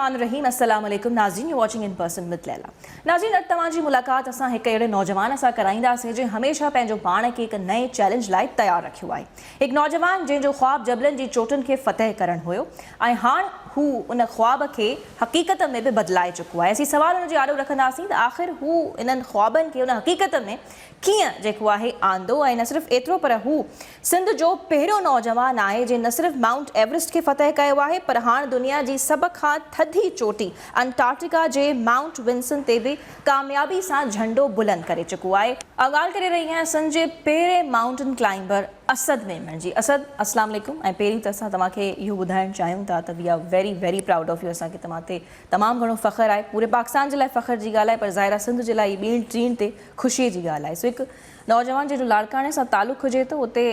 बिस्मिल्लाहिर्रहमानिर्रहीम अस्सलाम वालेकुम नाज़रीन, U watching in person with Laila. नाज़रीन, अॼु तव्हांजी मुलाक़ात असां हिकु अहिड़े नौजवान सां कराईंदासीं जो हमेशह पंहिंजो पाण खे हिकु नए चैलेंज लाइ तयारु रखियो आहे। हिकु नौजवान जंहिंजो ख़्वाबु जबलनि जी चोटुनि खे फ़तह करणु हुयो ऐं हाणे हू उन ख़्वाब खे हक़ीक़त में बि बदिलाए चुको आहे। असीं सवाल हुनजो आॾो रखंदासीं त आख़िर हू इन्हनि ख़्वाबनि खे उन हक़ीक़त में कीअं जेको आहे आंदो, ऐं न सिर्फ़ु एतिरो पर हू सिंध जो पहिरियों नौजवान आहे जंहिं न सिर्फ़ु माउंट एवरेस्ट खे फ़तह कयो आहे पर हाणे दुनिया जी सभ खां थधी चोटी अंटार्कटिका जे माउंट विंसन ते बि कामयाबी सां झंडो बुलंद करे चुको आहे। ॻाल्हि करे रही आहियां सिंध जे पहिरें माउंटेन क्लाइंबर असद मेमन जी। असद, अस्सलाम वालेकुम। ऐं पहिरीं त असां तव्हांखे इहो ॿुधाइणु चाहियूं था त we are very very proud of you. असांखे तव्हां ते तमामु घणो फ़ख़्रु आहे। पूरे पाकिस्तान जे लाइ फ़ख़्र जी ॻाल्हि आहे, पर ज़ाहिर सिंध जे लाइ ॿी टीं ते ख़ुशीअ जी ॻाल्हि आहे। सो हिकु नौजवान जंहिंजो लाड़काणे सां तालुक़ु हुजे थो, उते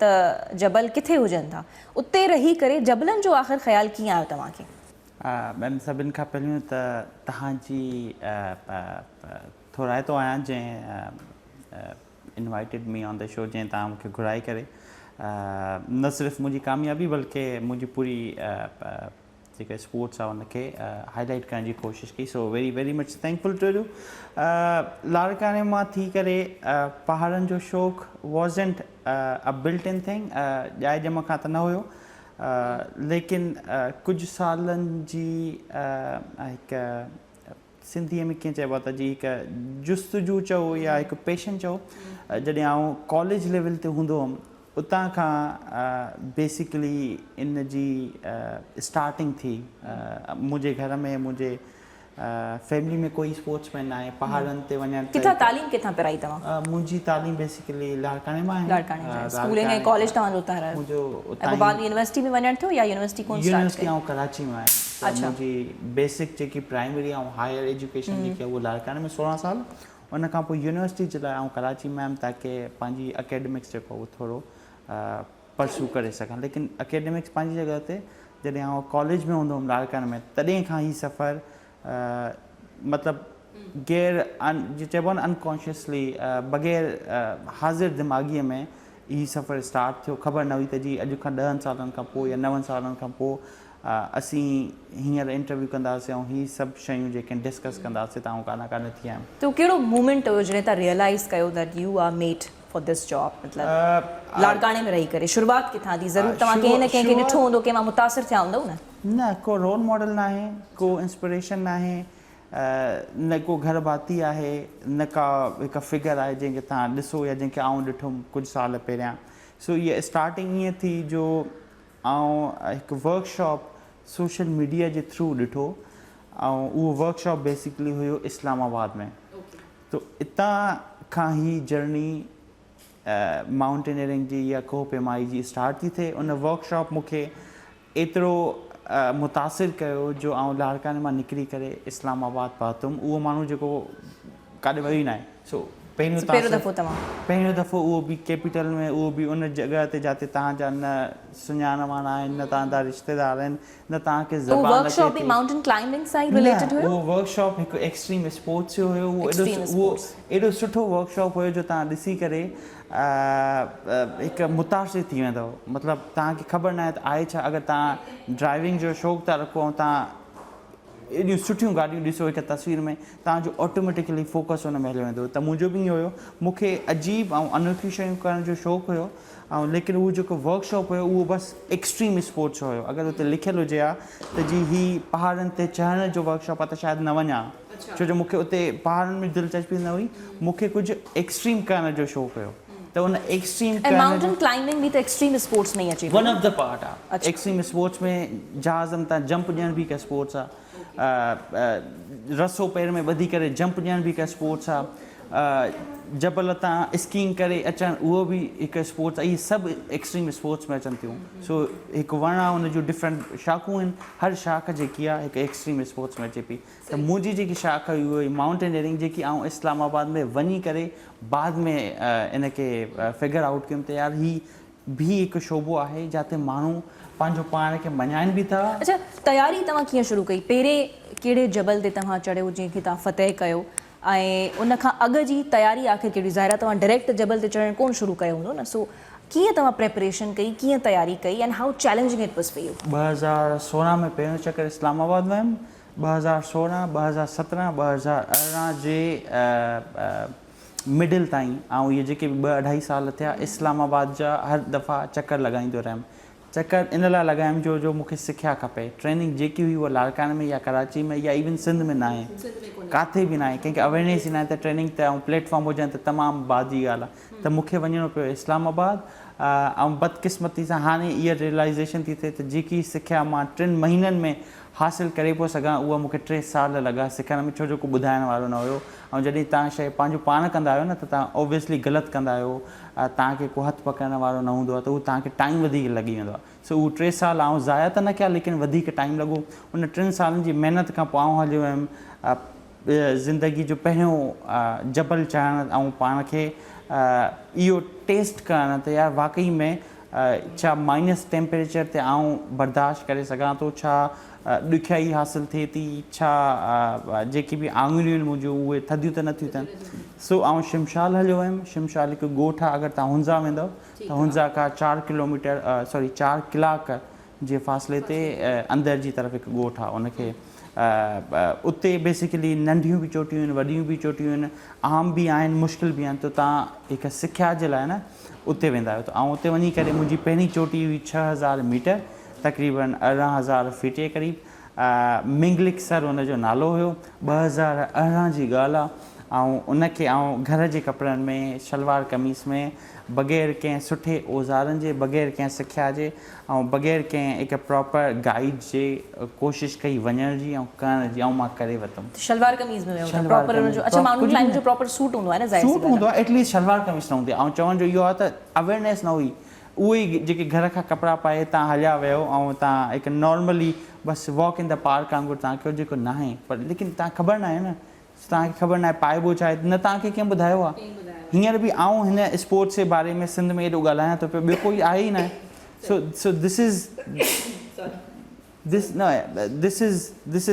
त जबल किथे हुजनि था, उते रही करे जबलनि जो आख़िर ख़्यालु कीअं आयो तव्हांखे? मैम, सभिनि खां पहिरियों त तव्हांजी थोराइतो आहियां जंहिं invited me on the show, जंहिं तव्हां मूंखे घुराए करे न सिर्फ़ु मुंहिंजी कामयाबी बल्कि मुंहिंजी पूरी जेका स्पोर्ट्स आहे उनखे हाईलाइट करण जी कोशिशि कई। So very very much thankful to you. लाड़काणे मां थी करे पहाड़नि जो शौक़ु वॉज़ेंट अ बिल्ट इन थिंग, ॼाए ॼम खां त न हुयो, लेकिन कुझु सालनि जी हिकु सिंधीअ में कीअं चइबो आहे त जी हिकु जुस्तजू चओ या हिकु पैशन चओ, जॾहिं आउं कॉलेज लेवल ते हूंदो हुअमि उतां खां बेसिकली इन जी स्टार्टिंग थी। मुंहिंजे घर में मुंहिंजे फैमिली में कोई स्पोर्ट्समैन न आहे। पहाड़नि ते वञणु किथां तालीम किथां पिराई तव्हां? मुंहिंजी तालीम बेसिकली लाड़काणे मां आहे। लाड़काणे स्कूलिंग ऐं कॉलेज तव्हांजो उतां रहियो? मुंहिंजो ऐं बाद यूनिवर्सिटी में वञणु थियो या यूनिवर्सिटी कोन स्टार्ट कई? यूनिवर्सिटी आउं कराची में आहियां। मुंहिंजी बेसिक जेकी प्राइमरी ऐं हायर एजुकेशन जेकी आहे उहा लाड़काणे में 16 साल, उन खां पोइ यूनिवर्सिटी जे लाइ आउं कराची में आयुमि ताकी पंहिंजी अकेडमिक्स जेको उहो थोरो परसू करे सघां। लेकिन अकेडमिक्स पंहिंजी जॻह ते जॾहिं आउं कॉलेज में हूंदो हुउमि लाड़काणे में, तॾहिं खां ई सफ़र मतिलबु जीअं चइबो आहे न अनकॉन्शियसली, बग़ैर हाज़िर दिमाग़ीअ में ही सफ़र स्टार्ट थियो। ख़बर न हुई त जी अॼु खां 10 सालनि खां पोइ या 9 सालनि खां पोइ असीं हींअर इंटरव्यू कंदासीं ऐं ही सभु शयूं जेके डिस्कस कंदासीं त आउं कान थी आयुमि। त कहिड़ो मूमेंट हुयो जॾहिं तव्हां रियलाइज़ कयो that you are made for this job? मतिलबु लाड़काणे में रही करे शुरूआत किथां थी? ज़रूरु तव्हां कंहिं न कंहिंखे ॾिठो हूंदो, कंहिं मां मुतासिर थिया हूंदव न? न, को रोल मॉडल न आहे, को इंस्पिरेशन न आहे, न को घर भाती आहे, न का हिकु फिगर आहे जंहिंखे तव्हां ॾिसो या जंहिंखे आउं ॾिठुमि कुझु साल पहिरियां। सो इहा स्टार्टिंग ईअं थी जो आउं हिकु वर्कशॉप सोशल मीडिया जे थ्रू ॾिठो, ऐं उहो वर्कशॉप बेसिकली हुयो इस्लामाबाद में। तो इतां खां ई जर्नी माउंटेनियरिंग जी या कोह पैमाई जी स्टार्ट थी थिए। उन वर्कशॉप मूंखे एतिरो मुतासिर कयो जो आउं लाड़काणे मां निकिरी करे इस्लामाबाद पहुतुमि। उहो माण्हू जेको काॾे वियो ई न आहे। सो पहिरियों दफ़ो उहो बि कैपिटल में, उहो बि उन जॻह ते जिते तव्हांजा न सुञाण वारा आहिनि, न तव्हांजा रिश्तेदार आहिनि, न तव्हांखे ज़बान अचे थी। माउंटेन क्लाइंबिंग सां रिलेटेड हुयो? उहो वर्कशॉप हिकु एक्सट्रीम स्पोर्ट्स जो हुयो। उहो एॾो सुठो वर्कशॉप हुयो जो तव्हां ॾिसी करे हिकु मुतासिर थी वेंदव। मतिलबु तव्हांखे ख़बर न आहे त आहे छा। अगरि तव्हां ड्राइविंग जो शौक़ु था रखो ऐं तव्हां एॾियूं सुठियूं गाॾियूं ॾिसो हिकु तस्वीर में, तव्हांजो ऑटोमेटिकली फोकस हुन में हली वेंदो। त मुंहिंजो बि इहो हुयो, मूंखे अजीब ऐं अनोखियूं शयूं करण जो शौक़ु हुयो, ऐं लेकिन उहो जेको वर्कशॉप हुयो उहो बसि एक्सट्रीम स्पोर्ट्स हुयो। अगरि हुते लिखियलु हुजे हा त जी ही पहाड़नि ते चढ़ण जो वर्कशॉप आहे त शायदि न वञा, छो जो मूंखे उते पहाड़नि में दिलचस्पी न हुई। मूंखे कुझु एक्सट्रीम करण जो शौक़ु हुयो। त उन एक्सट्रीम माउंटेन क्लाइंबिंग बि त एक्सट्रीम स्पोर्ट्स में ई अचे, वन ऑफ द पार्ट आहे। एक्सट्रीम स्पोर्ट्स में जहाज़नि तां जंप ॾियण बि हिकु स्पोर्ट्स आहे, रसो पेर में ॿधी करे जंप ॾियण बि हिकु स्पोर्ट्स आहे, जबल तां स्कीइंग करे अचणु उहो बि हिकु स्पोर्ट्स आहे। इहे सभु एक्सट्रीम स्पोर्ट्स में अचनि थियूं। सो हिकु वण आहे, हुन जूं डिफरेंट शाखूं आहिनि, हर शाख जेकी आहे हिकु एक्सट्रीम स्पोर्ट्स में अचे पई। त मुंहिंजी जेकी शाख हुई उहा माउंटेनियरिंग, जेकी आउं इस्लामाबाद में वञी करे बाद में इनखे फिगर आउट कयुमि त यार ही भी हिकु शोबो आहे जिते माण्हू पंहिंजो पाण खे मञाइनि बि था। अच्छा, तयारी तव्हां कीअं शुरू कई? पहिरें कहिड़े जबल ते तव्हां चढ़ियो जंहिंखे तव्हां फ़तह कयो, ऐं उन खां अॻु जी तयारी आख़िर कहिड़ी? ज़ाहिर तव्हां डायरेक्ट जबल ते चढ़णु कोन शुरू कयो हूंदो न। सो कीअं तव्हां प्रिपरेशन कई, कीअं तयारी कई, एंड हाउ चैलेंजिंग इट वाज़ फॉर यू? 2016 में पहिरियों चक्कर इस्लामाबाद में हुयमि। 2016 2017 2018 जे मिडिल ताईं ऐं इहे जेके बि 2-2.5 साल थिया इस्लामाबाद जा हर दफ़ा चकर लॻाईंदो रहियुमि। चकर इन लाइ लॻायुमि जो मूंखे सिखिया खपे। ट्रेनिंग जेकी हुई उहा लाड़काने में या कराची में या इवन सिंध में न आहे, किथे बि न आहे। कंहिंखे अवेयरनेस ई न आहे त ट्रेनिंग त ऐं प्लेटफॉर्म हुजनि त तमामु बाद जी ॻाल्हि आहे। त मूंखे वञिणो पियो इस्लामाबाद ऐं बदकिस्मती सां हाणे इहा रियलाइज़ेशन थी थिए त जेकी सिखिया मां 3 महीननि में हासिलु करे पियो सघां उहा मूंखे 3 साल लॻा सिखण में, छो जो को ॿुधाइण वारो न हुयो। ऐं जॾहिं तव्हां शइ पंहिंजो पाण कंदा आहियो न त तव्हां ऑब्वियसली ग़लति कंदा आहियो, तव्हांखे को हथु पकड़ण वारो न हूंदो आहे त उहो तव्हांखे टाइम वधीक लॻी वेंदो आहे। सो उहे 3 साल आउं ज़ाया त न कया, लेकिन वधीक टाइम लॻो। उन 3 सालनि जी महिनत खां पोइ आउं हलियो हुयुमि ज़िंदगी जो पहिरियों जबल चढ़णु ऐं पाण खे इहो टेस्ट करणु त यार वाक़ई में छा माइनस टेम्परेचर ते आउं बर्दाश्त करे सघां थो, छा ॾुखियाई हासिलु थिए थी, छा जेकी बि आङुरियूं आहिनि मुंहिंजूं उहे थधियूं त नथियूं थियनि। सो आउं शिमशाल हलियो हुयुमि। शिमशाल हिकु ॻोठ आहे, अगरि तव्हां हुंज़ा वेंदव त हुंज़ा खां 4 कलाक जे फ़ासिले ते अंदरि जी तरफ़ हिकु ॻोठ आहे। उनखे उते बेसिकली नंढियूं बि चोटियूं आहिनि, वॾियूं बि चोटियूं आहिनि, आम बि आहिनि, मुश्किल बि आहिनि। त तव्हां हिकु सिख्या जे लाइ न उते वेंदा आहियो। त उते वञी करे मुंहिंजी पहिरीं चोटी हुई 6000 मीटर, तक़रीबन 18000 फीट जे क़रीब। मिंगलिक सर हुनजो नालो हुयो। 2018 जी ॻाल्हि आहे। ऐं उनखे आउं घर जे कपिड़नि में, शलवार कमीज़ में, बग़ैर कंहिं सुठे औज़ारनि जे, बग़ैर कंहिं सिख्या जे ऐं बग़ैर कंहिं हिकु प्रॉपर गाइड जे कोशिशि कई वञण जी ऐं करण जी, ऐं मां करे वरितुमि। शलवार कमीज़ में प्रॉपर हुनजो अच्छा माण्हुनि लाइ जो प्रॉपर सूट हूंदो आहे न, ज़ाहिर सूट हूंदो आहे, एटलीस्ट शलवार कमीज़ न हूंदी आहे। ऐं चवण जो इहो आहे त अवेयरनेस न हुई। उहे ई जेके घर खां कपिड़ा पाए तव्हां हलिया वियो ऐं तव्हां हिकु नॉर्मली बसि वॉक इन द पार्क वांगुरु तव्हां कयो, जेको न आहे। पर लेकिन तव्हांखे ख़बर न आहे न, तव्हांखे ख़बर न आहे पाइबो छा आहे, न तव्हांखे कंहिं ॿुधायो आहे। हींअर बि आउं हिन स्पोर्ट्स जे बारे में सिंध में एॾो ॻाल्हायां थो पियो, ॿियो कोई आहे ई न। So this is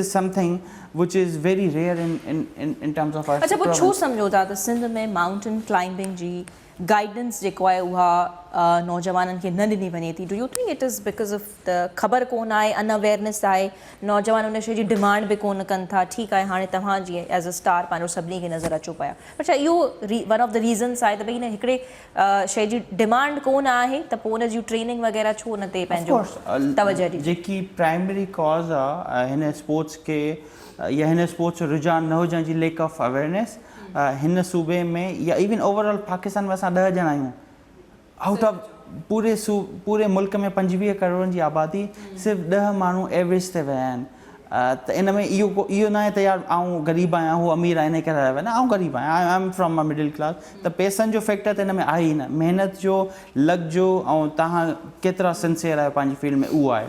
something which is very rare in terms of. अच्छा पोइ छो सम्झो था त सिंध में माउंटेन क्लाइंबिंग जी गाइडेंस जेको आहे उहा नौजवाननि खे न ॾिनी वञे थी? Do U think it is because of त ख़बर कोन आहे, अनअवेयरनेस आहे, नौजवान उन शइ जी डिमांड बि कोन कनि था? ठीकु आहे, हाणे तव्हां जीअं एज़ अ स्टार पंहिंजो सभिनी खे नज़र अचो पिया, पर छा इहो वन ऑफ द रीज़न्स आहे त भई हिन हिकिड़े शइ जी डिमांड कोन आहे त पोइ उन जी ट्रेनिंग वग़ैरह छो न ते पंहिंजो तवजह ॾिजे? जेकी प्राइमरी कॉज़ आहे हिन स्पोर्ट्स खे या हिन स्पोर्ट्स जो रुझान न हुजण जी, लेक ऑफ अवेयरनेस। हिन सूबे में या इवन ओवरऑल पाकिस्तान में असां 10 ॼणा आहियूं आउट ऑफ पूरे मुल्क में 25 करोड़ जी आबादी, सिर्फ़ु 10 माण्हू एवरेज ते विया आहिनि। त इन में इहो न आहे त यार आउं ग़रीब आहियां, हू अमीर आहे, इन करे रहिया न। आउं ग़रीब आहियां, I am from a middle class. त पैसनि जो फैक्टर त इन में आहे ई न, महिनत जो, लॻ जो, ऐं तव्हां केतिरा सिंसियर आहियो पंहिंजी फील्ड में, उहो आहे।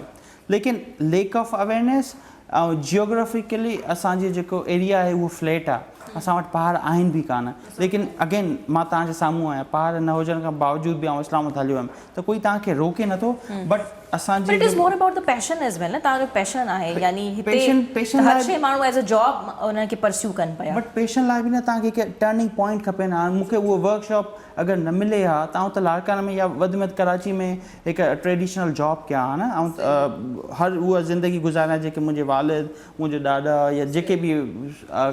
लेकिन लेक ऑफ अवेयरनेस ऐं जियोग्राफिकली असांजो जेको एरिया आहे उहो फ्लैट आहे, असां वटि पहाड़ आहिनि बि कान। लेकिन अगेन मां तव्हांजे साम्हूं आहियां, पहाड़ न हुजण खां बावजूद बि आउं इस्लामाबाद हलियो हुयुमि, त कोई तव्हांखे रोके नथो। बट असांजे it is more about the passion as well न, तव्हांजो पैशन आहे, यानी हिते हर शइ माण्हू एज़ अ जॉब उनखे परस्यू कनि पिया। बट पैशन लाइ बि न तव्हांखे हिकु टर्निंग पॉइंट खपे न। हाणे मूंखे उहो वर्कशॉप अगरि न मिले हा त आउं त लाड़काने में या वधि में वधि कराची में हिकु ट्रेडिशनल जॉब कयां हा न, ऐं हर उहा ज़िंदगी गुज़ारियां जेके मुंहिंजे वालिद, मुंहिंजो ॾाॾा या जेके बि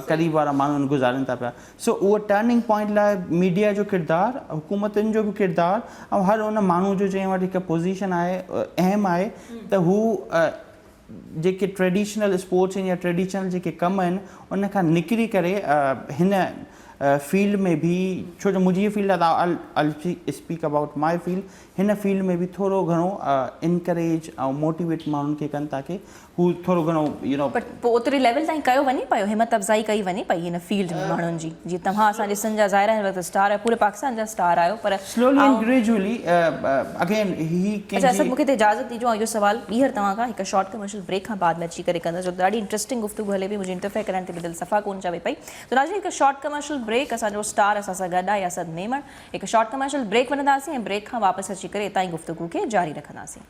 क़रीब वारा माण्हू गुज़ारनि था पिया। सो उहो टर्निंग पॉइंट लाइ मीडिया जो किरदारु, हुकूमतुनि जो बि किरदारु, ऐं हर उन माण्हू जो जंहिं वटि हिकु पोज़ीशन आहे, अहम आहे त हू जेके ट्रेडिशनल स्पोर्ट्स आहिनि या ट्रेडिशनल जेके कम आहिनि उन खां निकिरी करे हिन फील्ड में बि, छो जो मुंहिंजी फील्ड आहे, I speak about my field, हिन फील्ड में बि थोरो घणो इनकरेज ऐं मोटिवेट माण्हुनि खे कनि ताकी हू थोरो घणो बट पोइ ओतिरे लेवल ताईं कयो वञे पियो, हिमत अफ़ज़ाई कई वञे पई हिन फील्ड में माण्हुनि जी? जीअं तव्हां असांजे सिंध जा ज़ाहिर आहिनि, स्टार आहे, पूरे पाकिस्तान जा स्टार आहियो, पर स्लोली एंड ग्रेजुअली अगेन ही अच्छा सर मूंखे इजाज़त ॾिजो, इहो सवाल ॿीहर तव्हां खां हिकु शॉर्ट कमर्शियल ब्रेक खां बाद में अची करे कंदसि, जो ॾाढी इंट्रस्टिंग गुफ़्तगू हले पई, मुंहिंजी इंटरफेयर करण ते दिलि सफ़ा कोन चवे पई। त नाज़रीन हिकु शॉर्ट कमर्शियल ब्रेक, असांजो स्टार असां सां गॾु आहे असद मेमण। हिकु शॉर्ट कमर्शियल ब्रेक वठंदासीं ऐं ब्रेक खां वापसि अची करे हितां जी गुफ़्तगू खे जारी रखंदासीं।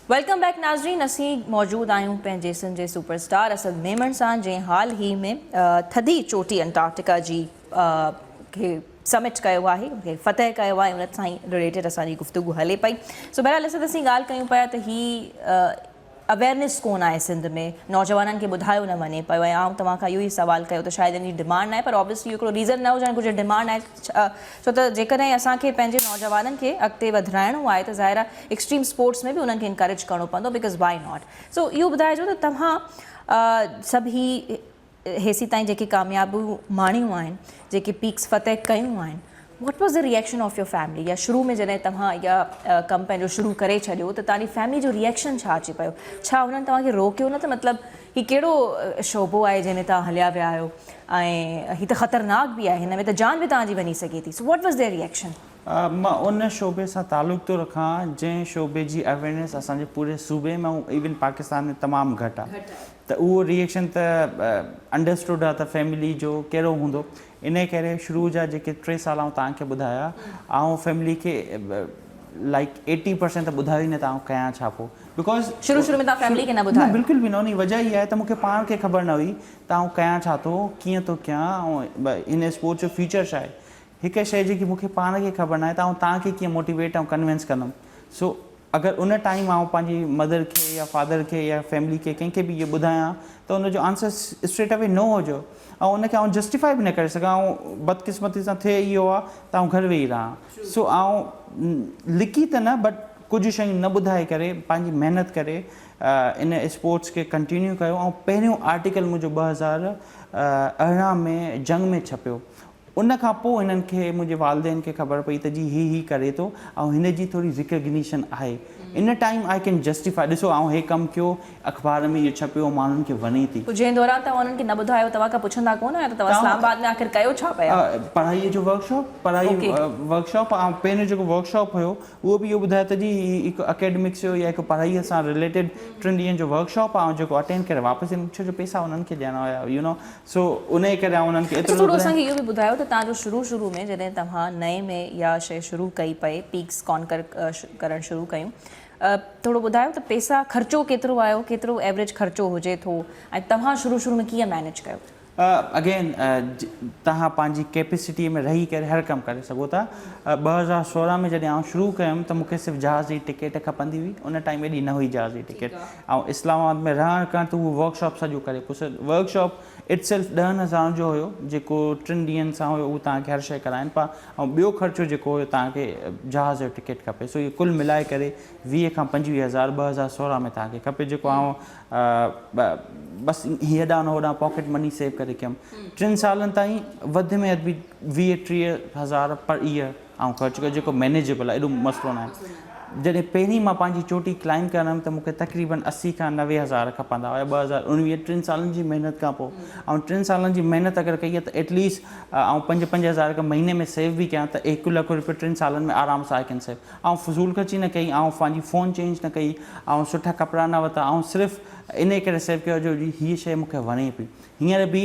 वेलकम बैक नाज़रीन, असीं मौजूद आहियूं पंहिंजे सिंध जे सुपरस्टार असद मेमण सां, जंहिं हाल ई में थधी चोटी अंटार्कटिका जी खे समिट कयो आहे, उनखे फ़तह कयो आहे, उन सां ई रिलेटेड असांजी गुफ़्तगू हले पई। सो बहरहाल असां असीं ॻाल्हि कयूं पिया त ही अवेयरनेस कोन आहे सिंध में, नौजवाननि खे ॿुधायो न वञे पियो। ऐं आउं तव्हां खां इहो ई सवाल कयो त शायदि इन जी डिमांड न आहे, पर ऑब्वियसली हिकिड़ो रीज़न न हुजणु घुरिजे, डिमांड आहे। छो त जेकॾहिं असांखे पंहिंजे नौजवाननि खे अॻिते वधाइणो आहे त ज़ाहिर आहे एक्सट्रीम स्पोर्ट्स में बि उन्हनि खे इनकरेज करिणो पवंदो, बिकॉज़ वाई नॉट। सो इहो ॿुधाइजो त तव्हां सभु ही हेसी ताईं जेके कामयाबियूं माणियूं आहिनि, जेके पीक्स फ़तह कयूं आहिनि, what was the reaction of your family? या शुरू में जॾहिं तव्हां इहा कमु पंहिंजो शुरू करे छॾियो त तव्हांजी फैमिली जो रिएक्शन छा अची पियो? छा हुननि तव्हांखे रोकियो न, त मतिलबु हीउ कहिड़ो शोबो आहे जंहिंमें तव्हां हलिया विया आहियो, ऐं हीउ त ख़तरनाक बि आहे, हिन में त जान बि तव्हांजी वञी सघे थी। So what was their reaction? मां उन शोबे सां तालुक़ थो रखां जंहिं शोबे जी अवेयरनेस असांजे पूरे सूबे में ऐं इवन पाकिस्तान में तमामु घटि आहे। त उहो रिएक्शन त अंडरस्टूड आहे त फैमिली जो कहिड़ो हूंदो। इन करे शुरू जा जेके 3 साल आउं तव्हांखे ॿुधाया, ऐं फैमिली खे लाइक 80% त ॿुधायो ई न त आउं कयां छा पोइ, बिकॉज़ शुरू में तव्हां फैमिली खे न ॿुधायो? बिल्कुलु बि न। उन जी वजह इहा आहे त मूंखे पाण खे ख़बर न हुई त आउं कयां छा थो, कीअं थो कयां, ऐं हिन स्पोर्ट्स जो फ्यूचर छा आहे। हिकु शइ जेकी मूंखे पाण खे ख़बर न आहे त आउं तव्हांखे कीअं मोटिवेट ऐं कन्विंस कंदुमि। सो अगरि उन टाइम आउं पंहिंजी मदर खे या फादर खे या फैमिली खे कंहिंखे बि इहो ॿुधायां त उनजो आंसर स्ट्रेट अवे नो हुजो, ऐं उनखे आउं जस्टिफाई बि न करे सघां। ऐं बदकिस्मती सां थिए इहो आहे त आउं घरु वेही रहां। सो आउं लिकी त न, बट कुझु शयूं न ॿुधाए करे पंहिंजी महिनत करे इन स्पोर्ट्स खे कंटिन्यू कयो। ऐं पहिरियों आर्टिकल मुंहिंजो 2018 में जंग में छपियो। उन खां पोइ हिननि खे, मुंहिंजे वालदेन खे ख़बर पई त जी ही करे थो, ऐं हिन जी थोरी रिकग्निशन आहे। In time I can justify, ॾिसो आउं हे कमु कयो, अख़बार में इहो छपियो, माण्हुनि खे वणे थी। जंहिं दौरान तव्हां उन्हनि खे न ॿुधायो, तव्हां खां पुछंदा कोन आहियो त तव्हां इस्लामाबाद में आख़िर कयो छा पिया? पढ़ाईअ जो वर्कशॉप, वर्कशॉप। ऐं पहिरियों जेको वर्कशॉप हुयो उहो बि इहो ॿुधायो त जी हिकु अकेडमिक्स जो या हिकु पढ़ाईअ सां रिलेटेड 3 ॾींहंनि जो वर्कशॉप आहे, ऐं जेको अटेंड करे वापसि छो जो पैसा उन्हनि खे ॾियणा हुया, यू नो। सो उन करे उन्हनि खे एतिरो थोरो असांखे इहो बि ॿुधायो त तव्हांजो शुरू में जॾहिं तव्हां नए में इहा शइ शुरू कई पए, पीक्स कॉन्कर करणु शुरू कयूं, थोरो ॿुधायो त पैसा ख़र्चो केतिरो आयो, केतिरो एवरेज ख़र्चो हुजे थो, ऐं तव्हां शुरू में कीअं मैनेज कयो? अगेन तव्हां पंहिंजी कैपेसिटी में रही करे हर कमु करे सघो था। 2016 में जॾहिं आउं शुरू कयुमि त मूंखे सिर्फ़ु जहाज़ जी टिकेट खपंदी हुई। उन टाइम एॾी न हुई जहाज़ जी टिकेट। ऐं इस्लामाबाद में रहण करणु त उहो वर्कशॉप सॼो करे पोइ वर्कशॉप इटसेल्फ 10,000 जो हुयो, जेको 3 ॾींहंनि सां हुयो। उहो तव्हांखे हर शइ कराइनि पिया, ऐं ॿियो ख़र्चो जेको हुयो तव्हांखे जहाज़ जो टिकेट खपे। सो इहो कुल मिलाए करे 20 खां 25,000 2016 में तव्हांखे खपे, जेको आउं बसि हेॾां न होॾां पॉकेट मनी सेव करे कयुमि। 3 सालनि ताईं वधि में वधि 20-30,000 पर ईयर आउं ख़र्चु कयो, जेको मैनेजेबल आहे, एॾो मसइलो न आहे। जॾहिं पहिरीं मां पंहिंजी चोटी क्लाइम करणु त मूंखे तक़रीबन 80 खां 90,000 खपंदा हुया 2019 3 सालनि जी महिनत खां पोइ। ऐं 3 सालनि जी महिनत अगरि कई आहे त एटलीस्ट ऐं 5-5 हज़ार महीने में सेव बि कयां त 1 लख रुपया 3 सालनि में आराम सां आई कैन सेव। ऐं फज़ूल ख़र्ची न कई, ऐं पंहिंजी फ़ोन चेंज न कई, ऐं सुठा कपिड़ा न वरिता, ऐं सिर्फ़ु इन करे सेव कयो जो हीअ शइ मूंखे वणे पई। हींअर बि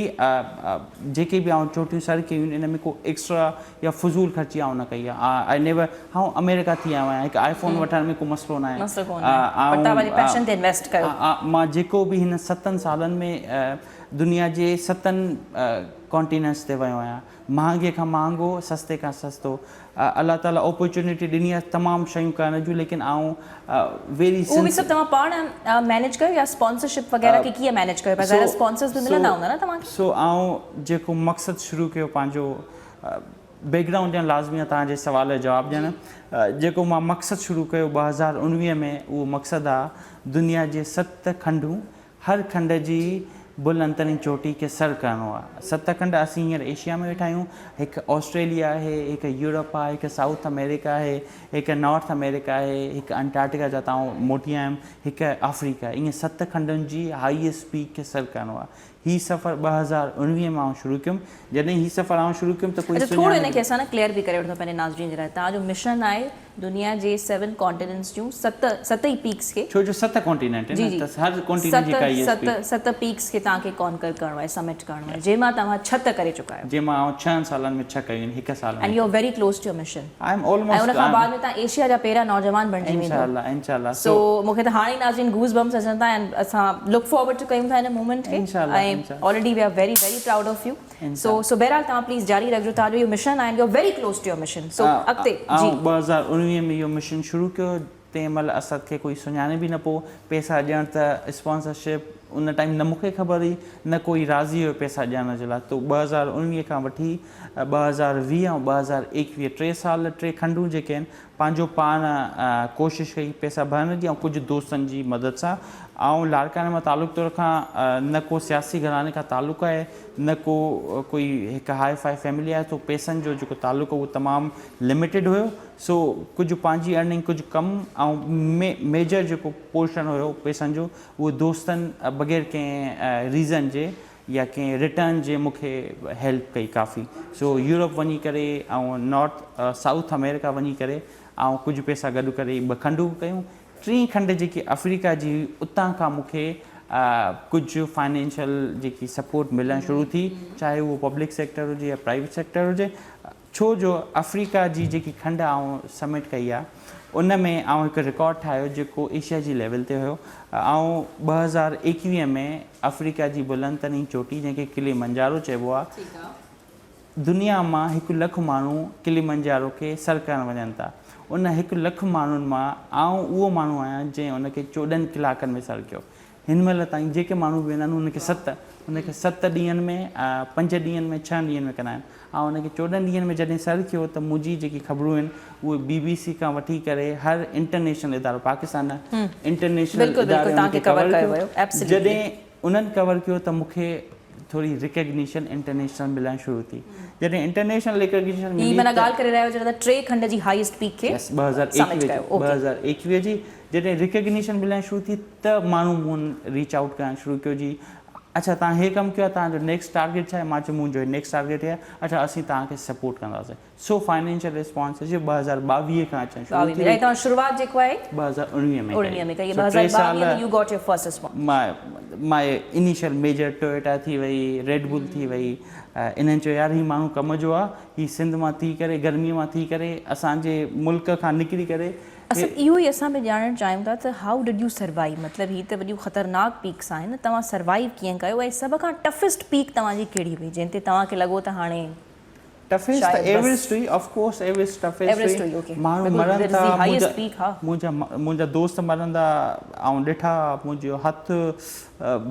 जेके बि आउं चोटियूं सर कयूं इन में को एक्स्ट्रा या फज़ूल ख़र्ची आउं न कई आहे। आई नेवर, आउं अमेरिका थी आयो आहियां, हिकु आईफोन वठण में को मसइलो न आहे। मां जेको बि हिन 7 सालनि में दुनिया जे 7 कॉन्टिनेंट्स ते वियो आहियां, महांगे खां महांगो, सस्ते खां सस्तो। अलाह ताला अपॉर्चुनिटी ॾिनी आहे तमामु शयूं करण जूं, लेकिन आउं वेरी उहो बि सभु तव्हां पाण मैनेज कयो या स्पॉन्सरशिप वग़ैरह खे कीअं मैनेज कयो? ज़ाहिर स्पॉन्सर्स बि मिलंदा हूंदा न तव्हांखे? सो आउं जेको मक़सदु शुरू कयो पंहिंजो, बैकग्राउंड ॾियणु लाज़मी आहे तव्हांजे सवाल जो जवाबु ॾियणु। जेको मां मक़सदु शुरू कयो 2019 में, उहो मक़सदु आहे दुनिया जे 7 खंडूं, हर खंड जी बुलंद तरीन चोटी खे सर करिणो आहे। 7 खंड असीं हींअर एशिया में वेठा आहियूं। हिकु ऑस्ट्रेलिया आहे, हिकु यूरोप आहे, हिकु साउथ अमेरिका आहे, हिकु नॉर्थ अमेरिका आहे, हिकु अंटार्कटिका जा तां मोटी आहियां, हिकु अफ्रीका। ईअं 7 खंडनि जी हाईएस्ट पीक खे सर करिणो आहे। हीउ सफ़र 2019 में आउं शुरू कयुमि। जॾहिं हीउ सफ़र आउं शुरू कयुमि त कोई थोरो हिनखे असां न क्लियर बि करे वठंदो पंहिंजे नाज़रीन जे लाइ। तव्हांजो मिशन आहे दुनिया जे 7 कॉन्टिनेंट्स जूं सत ई पीक्स खे छो जो 7 कॉन्टिनेंट जी, आहिनि जी। न, त हर कॉन्टिनेंट जी काई सत पीक्स खे तव्हांखे कॉन्कर करणो आहे, समिट करणो आहे, जंहिंमां तव्हां 6 करे चुका आहियो जंहिंमां आउं 6 सालनि में 6 कयूं आहिनि, हिक साल में and you are very close to your mission I am ऐं ऑलमोस्ट उन खां बाद में तव्हां एशिया जा पहिरियां नौजवान बणिजी वेंदो इंशाल्लाह सो मूंखे त हाणे नाज़रीन गूज़ बम्स अचनि था एंड असां लुक फॉरवर्ड टू कयूं था हिन मूवमेंट खे इंशाल्लाह, ऐं इंशाल्लाह। Already we are very very proud of you so बहरहाल तव्हां प्लीज़ जारी रखिजो तव्हांजो इहो मिशन आहे and you are very close to your mission so अॻिते जी 2019 में इहो मिशन शुरू कयो, तंहिं महिल असांखे कोई सुञाणे बि न पियो, पैसा ॾियण त स्पॉन्सरशिप उन टाइम न मूंखे ख़बर हुई, न कोई राज़ी हुयो पैसा ॾियण जे लाइ। तो 2019 खां वठी 2020 ऐं 2021 3 साल 3 खंडूं जेके आहिनि पंहिंजो पाण कोशिशि कई पैसा भरण जी ऐं कुझु दोस्तनि जी मदद सां। ऐं लाड़काने मां तालुक़ तौर खां न को सियासी घराने खां तालुक़ आहे, न को कोई हिकु हाई फाई फैमिली आहे, तो पैसनि जो जेको तालुक़ उहो तमामु लिमिटेड हुयो। सो कुझु पंहिंजी अर्निंग, कुझु कमु ऐं मेजर जेको पोर्शन हुयो पैसनि जो उहो दोस्तनि बग़ैर कंहिं रीज़न जे या कंहिं रिटर्न जे मूंखे हेल्प कई काफ़ी। सो यूरोप वञी करे ऐं नॉर्थ साउथ अमेरिका वञी करे ऐं कुझु पैसा गॾु करे 2 खंडूं कयूं। 3 खंड जेकी अफ्रीका जी उतां खां मूंखे कुझु फाइनेंशियल जेकी सपोर्ट मिलणु शुरू थी, चाहे उहो पब्लिक सेक्टर हुजे या प्राइवेट सेक्टर हुजे। छो जो अफ्रीका जी जेकी खंड आउं समिट कई आहे उन में आउं हिकु रिकॉर्ड ठाहियो जेको एशिया जी लेवल ते हुयो। ऐं 2021 में अफ्रीका जी बुलंद तरीन चोटी जंहिंखे किलिमंजारो चइबो आहे, दुनिया मां 1 लख माण्हू किलिमंजारो खे सर करणु वञनि था। उन 1 लख माण्हुनि मां आउं उहो माण्हू आहियां जंहिं उनखे 14 कलाकनि में सर कयो। हिन महिल ताईं जेके माण्हू बि वेंदा आहिनि उनखे 7 ॾींहंनि में 5 ॾींहंनि में 6 ॾींहंनि में कंदा आहिनि। ऐं उनखे 14 ॾींहंनि में जॾहिं सर कयो त मुंहिंजी जेकी ख़बरूं आहिनि उहे BBC खां वठी करे हर इंटरनेशनल इदारो, पाकिस्तान इंटरनेशनल इदारे कवर कयो। जॾहिं उन्हनि कवर कयो त मूंखे थोड़ी रिकग्निशन इंटरनेशनल मिलणु शुरू थी। जॾहिं इंटरनेशनल रिकग्निशन मिली माना ॻाल्हि करे रहियो जॾहिं 3 खंड जी हाईएस्ट पीक खे 2021 जी जॾहिं रिकग्निशन मिलणु शुरू थी त माण्हू मूं रीच आउट करणु शुरू कयो जी अच्छा तव्हां हे कमु कयो आहे, तव्हांजो नेक्स्ट टारगेट छा आहे? मां चयो मुंहिंजो नेक्स्ट टारगेट आहे अच्छा असीं तव्हांखे सपोर्ट कंदासीं। सो फाइनेंशियल रिस्पॉन्सिबिलिटी 2022 खां अचणु शुरू थी। तव्हां शुरूआत जेको आहे 2019 में कई 2022 में U got your first response. मां इनिशियल मेजर टोयोटा थी वई, रेड बुल थी वई। इन्हनि चयो यार ही माण्हू कम जो आहे, ही सिंध मां थी करे गर्मीअ मां थी करे असांजे मुल्क खां निकिरी करे असां इहो ई असां बि ॼाणणु चाहियूं था त हाउ डिड यू सर्वाइव, मतिलबु ही त वॾियूं ख़तरनाक पीक्स आहिनि, तव्हां सर्वाइव कीअं कयो ऐं सभ खां टफेस्ट पीक तव्हांजी कहिड़ी हुई जंहिं ते तव्हांखे लॻो त हाणे टफेस्ट त एवरेस्ट हुई, ऑफ कोर्स एवरेस्ट टफेस्ट हुई। माण्हू मरनि था, मुंहिंजा दोस्त मरंदा ऐं ॾिठा, मुंहिंजो हथु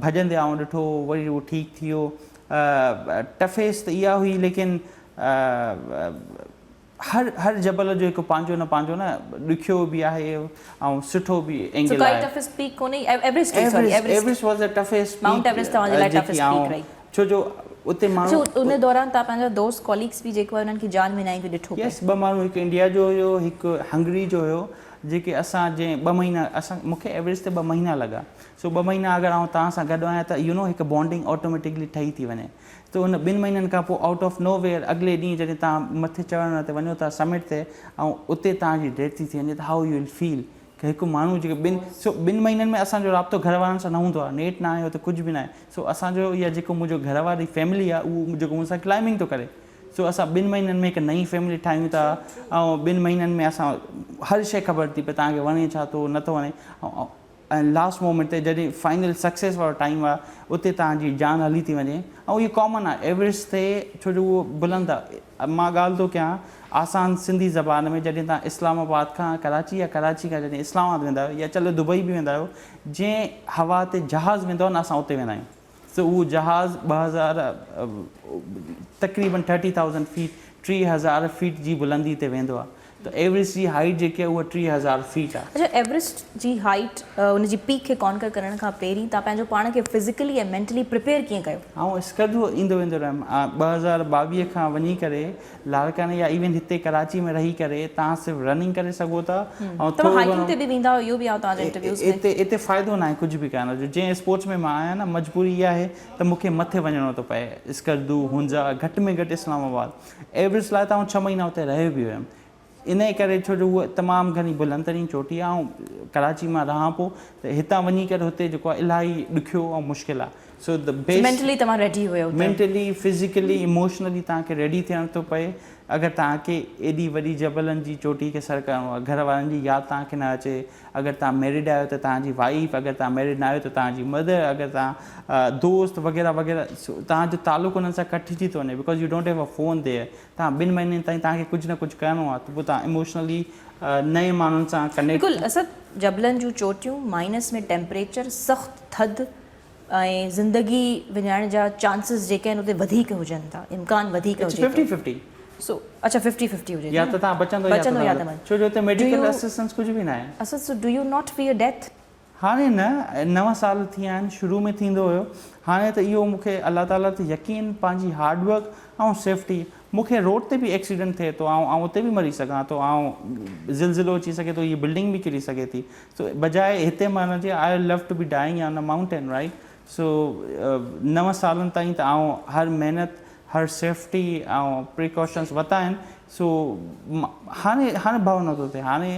भॼंदे आउं ॾिठो, वरी उहो ठीकु थी वियो। टफेस्ट त इहा हुई, लेकिन हर जबल जो हिकु पंहिंजो न ॾुखियो बि आहे ऐं सुठो बि एंगल आहे। Everest was the toughest, mount Everest तव्हांजे लाइ टफेस्ट पीक रही। छो जो उते माण्हू उन दौरान तव्हां पंहिंजा दोस्त कॉलीग्स बि जेको आहे उन्हनि खे जान विञाई बि ॾिठो। यस, 2 माण्हू, हिकु इंडिया जो हुयो, हिकु हंगरी जो हुयो, जेके असां जंहिं 2 महीना मूंखे एवरेस्ट ते 2 महीना लॻा। सो 2 महीना अगरि आउं तव्हां सां गॾु आहियां त हिकु बॉन्डिंग ऑटोमेटिकली ठही थी वञे। त उन 2 महीननि खां पोइ आउट ऑफ नो वेयर अॻिले ॾींहुं जॾहिं तव्हां मथे चढ़ण ते वञो था समिट ते ऐं उते तव्हांजी डेथ थी वञे त हाउ यू विल फील कि हिकु माण्हू जेको 2 महीननि में असांजो राब्तो घर वारनि सां न हूंदो आहे, नेट न आहे हुते कुझु बि न आहे। सो असांजो इहा जेको मुंहिंजो घर वारी फैमिली आहे उहो जेको मूंसां क्लाइंबिंग थो करे। सो असां 2 महीननि में हिकु नई फैमिली ठाहियूं था ऐं 2 महीननि में असां हर शइ ख़बर थी पए तव्हांखे वणे छा थो नथो वणे। ऐं लास्ट मोमेंट ते जॾहिं फाइनल सक्सेस वारो टाइम आहे उते तव्हांजी जान हली थी वञे। ऐं इहो कॉमन आहे एवरेस्ट ते, छो जो उहो बुलंद आहे। मां ॻाल्हि थो कयां आसान सिंधी ज़बान में, जॾहिं तव्हां इस्लामाबाद खां कराची या कराची खां जॾहिं इस्लामाबाद वेंदा आहियो या चलो दुबई बि वेंदा आहियो, जंहिं हवा ते जहाज़ वेंदो आहे न असां उते वेंदा आहियूं। सो उहो जहाज़ 2000 तक़रीबन 30,000 फीट 3000 फीट जी बुलंदी ते वेंदो आहे। त एवरेस्ट जी हाइट जेकी आहे उहा 3000 फीट आहे। अच्छा, एवरेस्ट जी हाइट उनजी पीक खे कॉन्कर करण खां पहिरीं तव्हां पंहिंजो पाण खे फिज़िकली ऐं मेंटली प्रिपेयर कीअं कयो? ऐं स्कर्दो ईंदो वेंदो रहियुमि। 2022 खां वञी करे लाड़काने या इवन हिते कराची में रही करे तव्हां सिर्फ़ु रनिंग करे सघो था ऐं तव्हां हाइकिंग ते बि वेंदा आहियो, इहो बि आहे तव्हांजे इंटरव्यूज़ में। हिते फ़ाइदो न आहे कुझु बि कान। जंहिं स्पोर्ट्स में मां आहियां न, मजबूरी इहा आहे त मूंखे मथे वञिणो थो पए, स्कर्दू हुंजा, घटि में घटि इस्लामाबाद। एवरेस्ट लाइ त आउं 6 महीना उते रहियो बि हुयुमि। इन जे करे छो जो उहा तमामु घणी बुलंदतरीन चोटी आहे ऐं कराची मां रहां पोइ त हितां वञी करे हुते जेको आहे इलाही ॾुखियो ऐं मुश्किल आहे सो द बेस्ट मेंटली तव्हां रेडी हुयो मेंटली फिज़िकली इमोशनली तव्हांखे रेडी थियणो थो पए अगरि तव्हांखे एॾी वॾी जबलनि जी चोटी खे सर करिणो आहे घर वारनि जी यादि तव्हांखे न अचे अगरि तव्हां मैरिड आहियो त तव्हांजी वाइफ अगरि तव्हां मैरिड न आहियो त तव्हांजी मदर अगरि तव्हां दोस्त वग़ैरह वग़ैरह तव्हांजो तालुक़ु उन्हनि सां कटिजी थो वञे because you don't have a phone there तव्हां 2 महीननि ताईं तव्हांखे कुझु न कुझु करिणो आहे त पोइ तव्हां इमोशनली नए माण्हुनि सां कनेक्ट बिल्कुलु असद जबलनि जूं चोटियूं माइनस में टेम्परेचर सख़्तु थधि ऐं ज़िंदगी विञाइण जा चांसिस जेके आहिनि उते वधीक हुजनि था इम्कान वधीक हुजे 50-50 सो अच्छा 50-50 हुजे या त तव्हां बचंदो या त मर छो जो हुते मेडिकल असिस्टेंस कुझु बि न आहे Asad so do U not fear death हाणे न 9 साल थी विया आहिनि शुरू में थींदो हुयो हाणे त इहो मूंखे अलाह ताला ते यकीन पंहिंजी हार्डवर्क ऐं सेफ्टी मूंखे रोड ते बि एक्सीडेंट थिए थो ऐं उते बि मरी सघां थो ऐं ज़िलज़िलो अची सघे थो हीअ बिल्डिंग बि किरी सघे थी सो बजाए हिते मां न जे I love to be dying on a mountain right so 9 सालनि ताईं त हर महिनत हर सेफ्टी ऐं प्रिकॉशन्स वरिता आहिनि सो हाणे भउ नथो थिए हाणे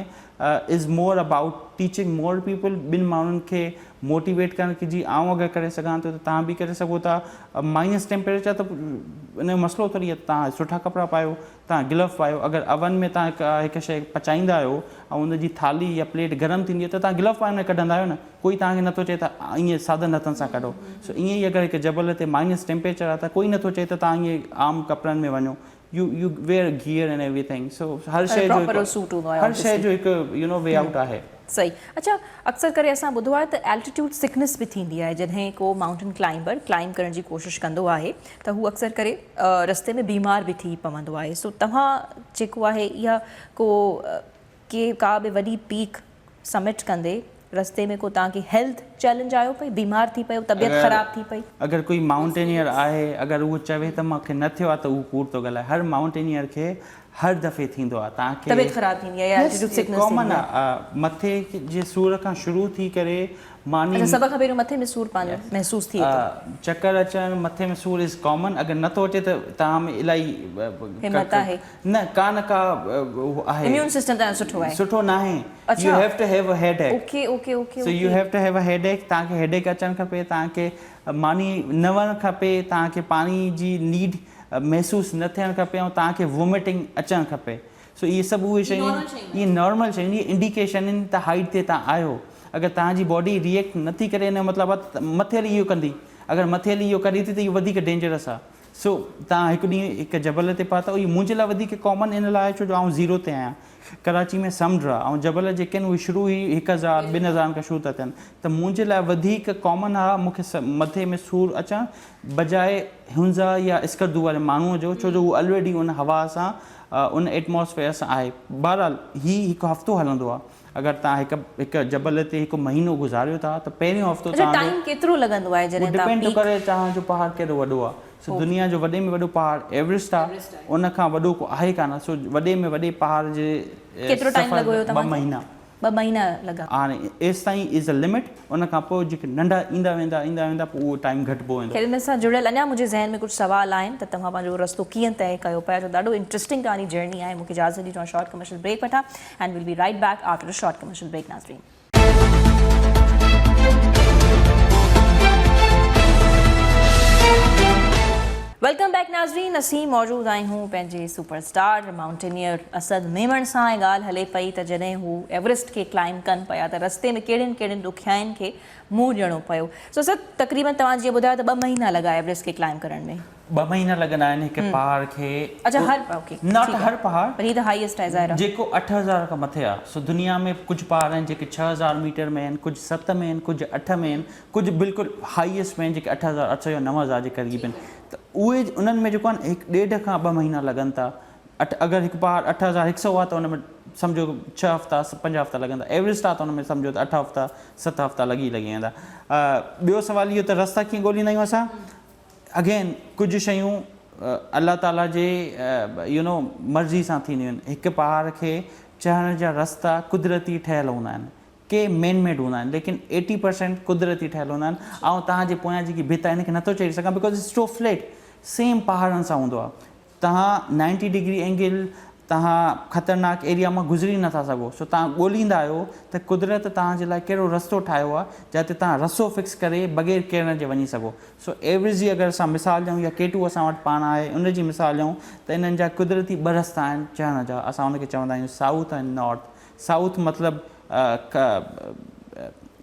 is more about teaching more people ॿिनि माण्हुनि खे मोटिवेट करण की जी आउं अगरि करे सघां थो त तव्हां बि करे सघो था माइनस टेम्परेचर त इन जो मसइलो थोरी आहे तव्हां सुठा कपिड़ा पायो तव्हां ग्लव पायो अगरि अवन में तव्हां हिकु शइ पचाईंदा आहियो ऐं हुनजी थाली या प्लेट गरम थींदी आहे त तव्हां ग्लव पाए में कढंदा आहियो न कोई तव्हांखे नथो चए त ईअं सादनि हथनि सां कढो सो ईअं ई अगरि हिकु जबल ते माइनस टेम्परेचर आहे त कोई नथो चए त तव्हां ईअं आम कपिड़नि में वञो you wear gear and everything so हर शइ जो हिकु यू नो वे आउट आहे सही अच्छा अक्सर करे असां ॿुधो आहे त एल्टीट्यूड सिकनेस बि थींदी आहे जॾहिं को माउंटेन क्लाइंबर क्लाइंब करण जी कोशिशि कंदो आहे त हू अक्सर करे रस्ते में बीमार बि थी पवंदो आहे सो तव्हां जेको आहे इहा का बि वॾी पीक समिट कंदे रस्ते में को तव्हांखे हेल्थ चैलेंज आयो पई बीमार थी पियो तबियत ख़राब थी पई अगरि कोई माउंटेनियर आहे अगरि उहो चवे त मूंखे न थियो आहे त उहो कूड़ थो ॻाल्हाए हर माउंटेनियर खे हर दफ़े थींदो आहे तव्हांखे तबियत ख़राब थींदी आहे एल्टीट्यूड सिकनेस कॉमन आहे मथे जे सूर खां शुरू थी करे मानी सभ खां पहिरियों मथे में सूर पंहिंजो महसूसु थिए थो चक्कर अचणु मथे में सूर इज़ कॉमन अगरि नथो अचे त तव्हां में इलाही हिम्मत आहे न का आहे इम्यून सिस्टम तव्हांजो सुठो न आहे you have to have a headache okay okay okay so you have to have a headache तव्हांखे हेडेक अचणु खपे तव्हांखे मानी न वञणु खपे तव्हांखे पाणी जी नीड महसूसु न थियणु खपे ऐं तव्हांखे वॉमिटिंग अचणु खपे सो इहे सभु उहे शयूं इहे नॉर्मल शयूं इहे इंडिकेशन आहिनि त हाइट ते तव्हां आहियो अगरि तव्हांजी बॉडी रिएक्ट नथी करे हिन जो मतिलबु आहे त मथे हली इहो कंदी अगरि मथे हली इहो करे थी त इहो वधीक डेंजरस आहे सो तव्हां हिकु ॾींहुं हिकु जबल ते पहुता इहो मुंहिंजे लाइ वधीक कॉमन इन लाइ छो जो आउं ज़ीरो ते आहियां कराची में समुंड आहे ऐं जबल जेके आहिनि उहे शुरू ई 1000 2000 खां शुरू था थियनि त मुंहिंजे लाइ वधीक कॉमन आहे मूंखे मथे में सूरु अचणु बजाए हुंज़ा या स्कर्दू वारे माण्हूअ जो छो जो उहो ऑलरेडी उन हवा सां उन एटमॉस्फेयर सां आहे बहरहाल हीउ हिकु हफ़्तो हलंदो आहे अगरि तव्हां हिकु जबल ते हिकु महीनो गुज़ारियो था त पहिरियों हफ़्तो टाइम केतिरो लॻंदो आहे जॾहिं डिपेंड थो करे तव्हांजो पहाड़ केॾो वॾो आहे सो दुनिया जो वॾे में वॾो पहाड़ एवरेस्ट आहे उन खां वॾो को आहे कान सो वॾे में वॾे पहाड़ जे केतिरो टाइम लॻो हुयो 2 महीना लॻा हाणे एसि ताईं इज़ अ लिमिट उन खां पोइ जेके नंढा ईंदा वेंदा पोइ उहो टाइम घटिबो वेंदो हिन सां जुड़ियल अञा मुंहिंजे ज़हन में कुझु सुवाल आहिनि त तव्हां पंहिंजो रस्तो कीअं तइ कयो पिया छो ॾाढो इंट्रस्टिंग तव्हांजी जर्नी आहे मूंखे इजाज़त ॾिजो शॉर्ट कमर्शियल ब्रेक वठां and will be right back after a short commercial break नाज़रीन वेलकम बैक नाज़रीन असीं मौजूदु आहियूं पंहिंजे सुपरस्टार माउंटेनियर असद मेमण सां ऐं ॻाल्हि हले पई त जॾहिं हू एवरेस्ट खे क्लाइंब कनि पिया त रस्ते में कहिड़ियुनि कहिड़ियुनि ॾुखियाईनि खे मुंहुं ॾियणो पियो सो असद तक़रीबन तव्हां जीअं ॿुधायो त 2 महीना लॻा एवरेस्ट खे क्लाइंब करण में 2 महीना लॻंदा आहिनि हिकु पहाड़ खे अच्छा हर पहाड़ पर ही त हाईएस्ट आहे ज़ाहिर जेको 8000 खां मथे आहे सो दुनिया में कुझु पहाड़ आहिनि जेके 6000 मीटर में आहिनि कुझु 7 में आहिनि कुझु 8 में आहिनि कुझु बिल्कुलु हाईएस्ट में आहिनि जेके 8800 या 9000 जे क़रीब आहिनि त उहे उन्हनि में जेको आहे 1.5 खां 2 महीना लॻनि था अगरि हिकु पहाड़ 8100 आहे त उन में सम्झो 6 हफ़्ता 5 हफ़्ता लॻंदा एवरेस्ट आहे त उन में सम्झो त 8 हफ़्ता 7 हफ़्ता लॻी वेंदा ॿियो सुवाल इहो त रस्ता कीअं ॻोल्हींदा आहियूं असां अगेन कुझु शयूं अल्लाह ताला जे यू नो मर्ज़ी सां थींदियूं आहिनि हिकु पहाड़ खे चढ़ण जा रस्ता कुदरती ठहियलु हूंदा आहिनि के मैन मेड हूंदा आहिनि लेकिन 80% कुदरती ठहियलु हूंदा आहिनि ऐं तव्हांजे पोयां जेकी भित आहे हिनखे नथो चढ़ी सघां because it's too flat same पहाड़नि सां हूंदो आहे तव्हां 90 डिग्री एंगल तव्हां ख़तरनाक एरिया मां गुज़री नथा सघो, सो तव्हां ॻोल्हींदा आहियो त कुदरत तव्हांजे लाइ कहिड़ो रस्तो ठाहियो आहे जिते तव्हां रस्तो फिक्स करे बग़ैर किरण जे वञी सघो। सो एवरेस्ट जी अगरि असां मिसाल ॾियूं या K2 असां वटि पाण आहे उन जी मिसाल ॾियूं त इन्हनि जा कुदरती ॿ रस्ता आहिनि चढ़ण जा। असां उनखे चवंदा आहियूं साउथ ऐं नॉर्थ। साउथ मतिलबु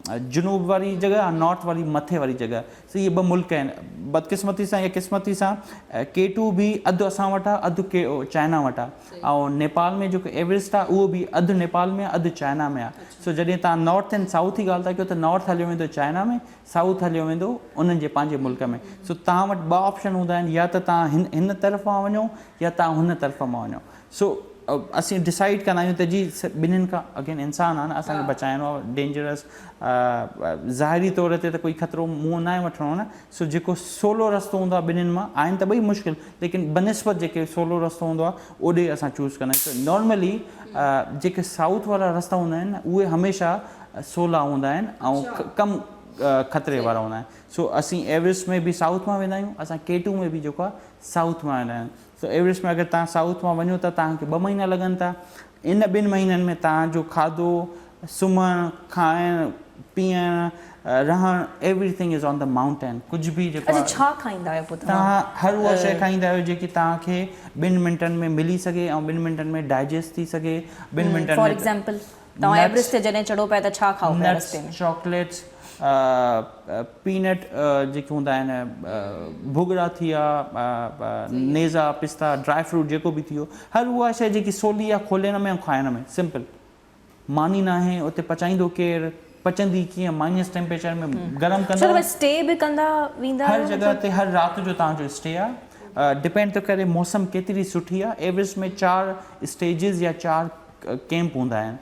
जुनूब वारी जॻह ऐं नॉर्थ वारी मथे वारी जॻह। सो इहे ॿ मुल्क आहिनि। बदकिस्मती सां या क़िस्मती सां K2 बि अधु असां वटि आहे, अधु चाइना वटि आहे। ऐं नेपाल में जेको एवरेस्ट आहे उहो बि अधु नेपाल में आहे, अधु चाइना में आहे। सो जॾहिं तव्हां नॉर्थ एंड साउथ जी ॻाल्हि था कयो त नॉर्थ हलियो वेंदो चाइना में, साउथ हलियो वेंदो उन्हनि जे पंहिंजे मुल्क में। सो तव्हां वटि ॿ ऑप्शन हूंदा आहिनि, या त तव्हां हिन तरफ़ मां वञो या तव्हां हुन तरफ़ मां वञो। सो असीं डिसाइड कंदा आहियूं त जी ॿिन्हिनि खां अगेन इंसान आहे न, असांखे बचाइणो आहे, डेंजरस ज़ाहिरी तौर ते त कोई ख़तरो मुंहुं न आहे वठिणो न। सो जेको सोलो रस्तो हूंदो आहे ॿिन्हिनि मां, आहिनि त ॿई मुश्किल, लेकिन बनस्बत जेके सोलो रस्तो हूंदो आहे ओॾे असां चूज़ कंदा आहियूं। नॉर्मली जेके साउथ वारा रस्ता हूंदा आहिनि उहे हमेशह सोला हूंदा आहिनि ऐं कम ख़तरे वारा हूंदा आहिनि। सो असीं एवरेस्ट में बि साउथ मां वेंदा आहियूं, असां K2 में बि जेको आहे साउथ मां वेंदा आहियूं। सो एवरेस्ट में अगरि तव्हां साउथ मां वञो त तव्हांखे 2 महीना लॻनि था। इन 2 महीननि में तव्हांजो खाधो, सुम्हणु, खाइणु, पीअणु, रहणु, everything is on the mountain. कुझु बि जेको अच्छा, छा खाईंदा आहियो पोइ तव्हां हर उहा शइ खाईंदा आहियो जेकी तव्हांखे 2 मिंटनि में मिली सघे ऐं 2 मिंटनि में डाइजेस्ट थी सघे। 2 मिंटनि में फॉर एग्जांपल तव्हां एवरेस्ट ते जॾहिं चढ़ो पिया त छा खाओ पिया रस्ते में? चॉकलेट्स, पीनट जेके हूंदा आहिनि, भुॻड़ा थी विया, नेज़ा, पिस्ता, ड्राई फ्रूट जेको बि थी वियो, हर उहा शइ जेकी सवली आहे खोलण में ऐं खाइण में, सिंपल। मानी न आहे, उते पचाईंदो केरु, पचंदी कीअं, माइनस टेम्परेचर में गरम कंदा। स्टे बि कंदा वेंदा हर जॻह ते हर राति जो तव्हांजो स्टे आहे। डिपेंड थो करे मौसम केतिरी सुठी आहे। एवरेस्ट में 4 स्टेजिस या 4 कैंप हूंदा आहिनि।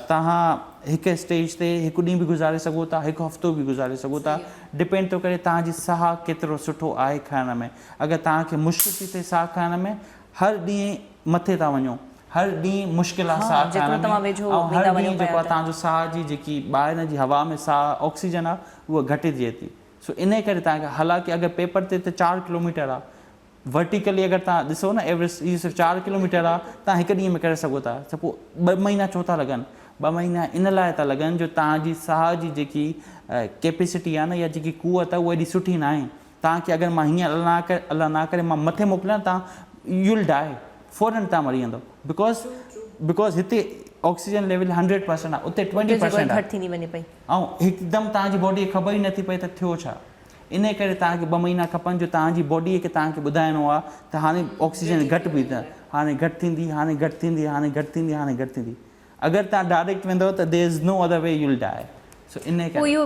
तव्हां हिकु स्टेज ते हिकु ॾींहुं बि गुज़ारे सघो था, हिकु हफ़्तो बि गुज़ारे सघो था। डिपेंड थो करे तव्हांजी साह केतिरो सुठो आहे खाइण में। अगरि तव्हांखे मुश्किल थी थिए साह खाइण में, हर ॾींहुं मथे था वञो, हर ॾींहुं मुश्किल आहे साह खाइण में, ऐं हर ॾींहुं जेको आहे तव्हांजो साह जी जेकी ॿाहिरि जी हवा में साह ऑक्सीजन आहे उहा घटिजे थी। सो इन करे तव्हांखे, हालांकि अगरि पेपर ते त 4 किलोमीटर आहे, वर्टिकली अगरि तव्हां ॾिसो न एवरेस्ट इहो सिर्फ़ु 4 किलोमीटर आहे, तव्हां हिकु ॾींहं में करे सघो था। त पोइ 2 महीना छो था लॻनि? 2 महीना इन लाइ था लॻनि जो तव्हांजी साह जी जेकी कैपेसिटी आहे न या जेकी कुवत आहे उहा एॾी सुठी न आहे। तव्हांखे अगरि मां हीअं अलाह ना करे मां मथे मोकिलियां, तव्हां यू विल डाई, फ़ौरन तव्हां मरी वेंदो। बिकॉज़ हिते ऑक्सीजन लेवल 100% आहे, उते 20% आहे, थींदी वञे पई ऐं हिकदमि तव्हांजी बॉडीअ खे ख़बर ई नथी पए त थियो छा। इन करे तव्हांखे 2 महीना खपनि जो तव्हांजी बॉडीअ खे तव्हांखे ॿुधाइणो आहे त हाणे ऑक्सीजन घटि पई त हाणे घटि थींदी, हाणे घटि थींदी, हाणे घटि थींदी, हाणे घटि थींदी। अगरि तव्हां डायरेक्ट वेंदव त there is no other way, you will die. So इन करे इहो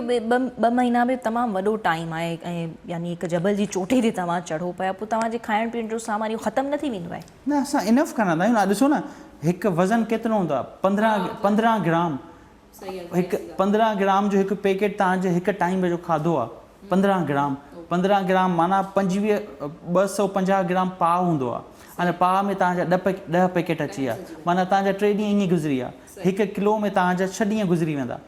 2 महीना बि तमामु वॾो टाइम आहे ऐं यानी हिकु जबल जी चोटी ते तव्हां चढ़ो पिया, पोइ तव्हांजे खाइण पीअण जो सामान इहो ख़तमु न थी वेंदो आहे? न, असां इनफ खणंदा आहियूं। ॾिसो न, हिकु वज़न केतिरो हूंदो आहे? 15 ग्राम। हिकु 15 ग्राम जो हिकु पैकेट तव्हांजे हिकु टाइम जो खाधो आहे। 15 ग्राम 15 ग्राम माना 250 ग्राम पाव हूंदो आहे। हाणे पाव में तव्हांजा 10 पैकेट अची विया, माना तव्हांजा 3 ॾींहं ईअं गुज़री विया। 1 किलो में तव्हांजा 6 ॾींहं गुज़री वेंदा।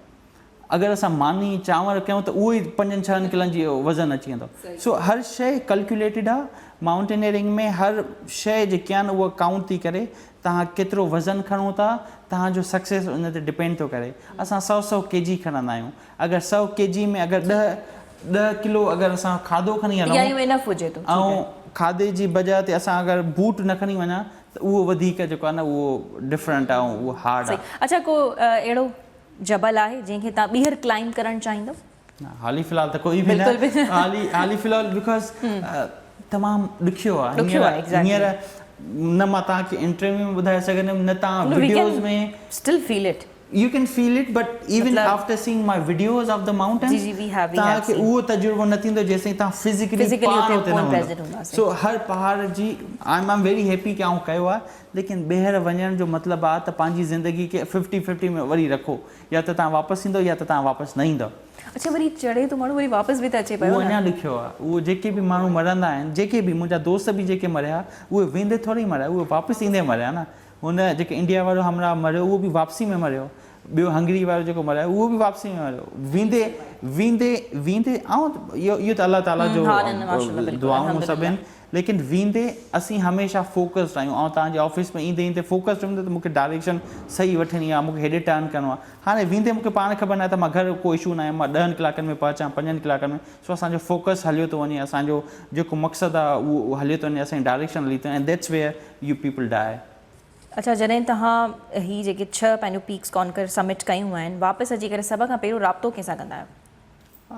अगरि असां मानी चांवर कयूं त उहो ई 5-6 किलनि जी वज़न अची वेंदो। सो हर शइ कैलकुलेटेड आहे। माउंटेनियरिंग में हर शइ जेकी आहे न उहा काउंट थी करे तव्हां केतिरो वज़न खणो था, तव्हांजो सक्सेस उन ते डिपेंड थो करे। असां 100 kg खणंदा आहियूं। अगरि 100 kg में अगरि 10 किलो अगरि असां खाधो खणी हलूं ऐं खाधे जी बजाय ते असां अगरि बूट न खणी वञा त उहो वधीक जेको आहे न उहो डिफरेंट आहे ऐं उहो हार्ड आहे। अच्छा, को अहिड़ो जबल आहे जंहिंखे तव्हां ॿीहर क्लाइंब करणु चाहींदव? हाली फ़िलहाल त कोई बि न। हाली फ़िलहाल बिकॉज़ तमामु ॾुखियो आहे। हींअर न मां तव्हांखे इंटरव्यू में ॿुधाए सघंदुमि, न तव्हां वीडियोज़ में। Still feel it, you can feel it, but even after seeing my videos of the mountains, तव्हांखे उहो तजुर्बो न थींदो जेसिताईं तव्हां फिज़िकली पहाड़ ते न हूंदो। सो हर पहाड़ जी आई एम वेरी हैप्पी कि आउं कयो आहे, लेकिन ॿीहर वञण जो मतिलबु आहे त पंहिंजी ज़िंदगी खे 50-50 में वरी रखो, या त तव्हां वापसि ईंदो या त तव्हां वापसि न ईंदो। अच्छा, वरी चढ़े तो माण्हू वरी वापसि बि त अचे पियो। उहो अञा ॾुखियो आहे। उहो जेके बि माण्हू मरंदा आहिनि, जेके बि मुंहिंजा दोस्त बि जेके मरिया, उहे वेंदे थोरी मरिया, उहे वापसि ईंदे मरिया न। हुन जेके इंडिया वारो हमरा मरियो उहो बि वापसी में मरियो। ॿियो हंगरी वारो जेको मरियो उहो बि वापसी में मरियो। वेंदे ऐं इहो त अलाह ताला जो दुआऊं सभिनि लेकिन वेंदे असीं हमेशह फोकस्ड आहियूं ऐं तव्हांजे ऑफिस में ईंदे ईंदे फोकस्ड हूंदो त मूंखे डायरेक्शन सही वठणी आहे, मूंखे हेॾे टर्न करिणो आहे। हाणे वेंदे मूंखे पाण ख़बर न आहे त मां घर को इशू न आहे, मां 10 कलाकनि में पहुचां 5 कलाकनि में, सो असांजो फोकस हलियो थो वञे, असांजो जेको मक़सदु आहे उहो हलियो थो वञे, असांजी डायरेक्शन हली थो वञे, एंड दैट्स वेयर यू पीपल डाई। अच्छा, जॾहिं तव्हां ही जेके 6 पंहिंजो पीक्स कॉन्कर सबमिट कयूं आहिनि, वापसि अची करे सभ खां पहिरियों राब्तो कंहिंसां कंदा आहियो?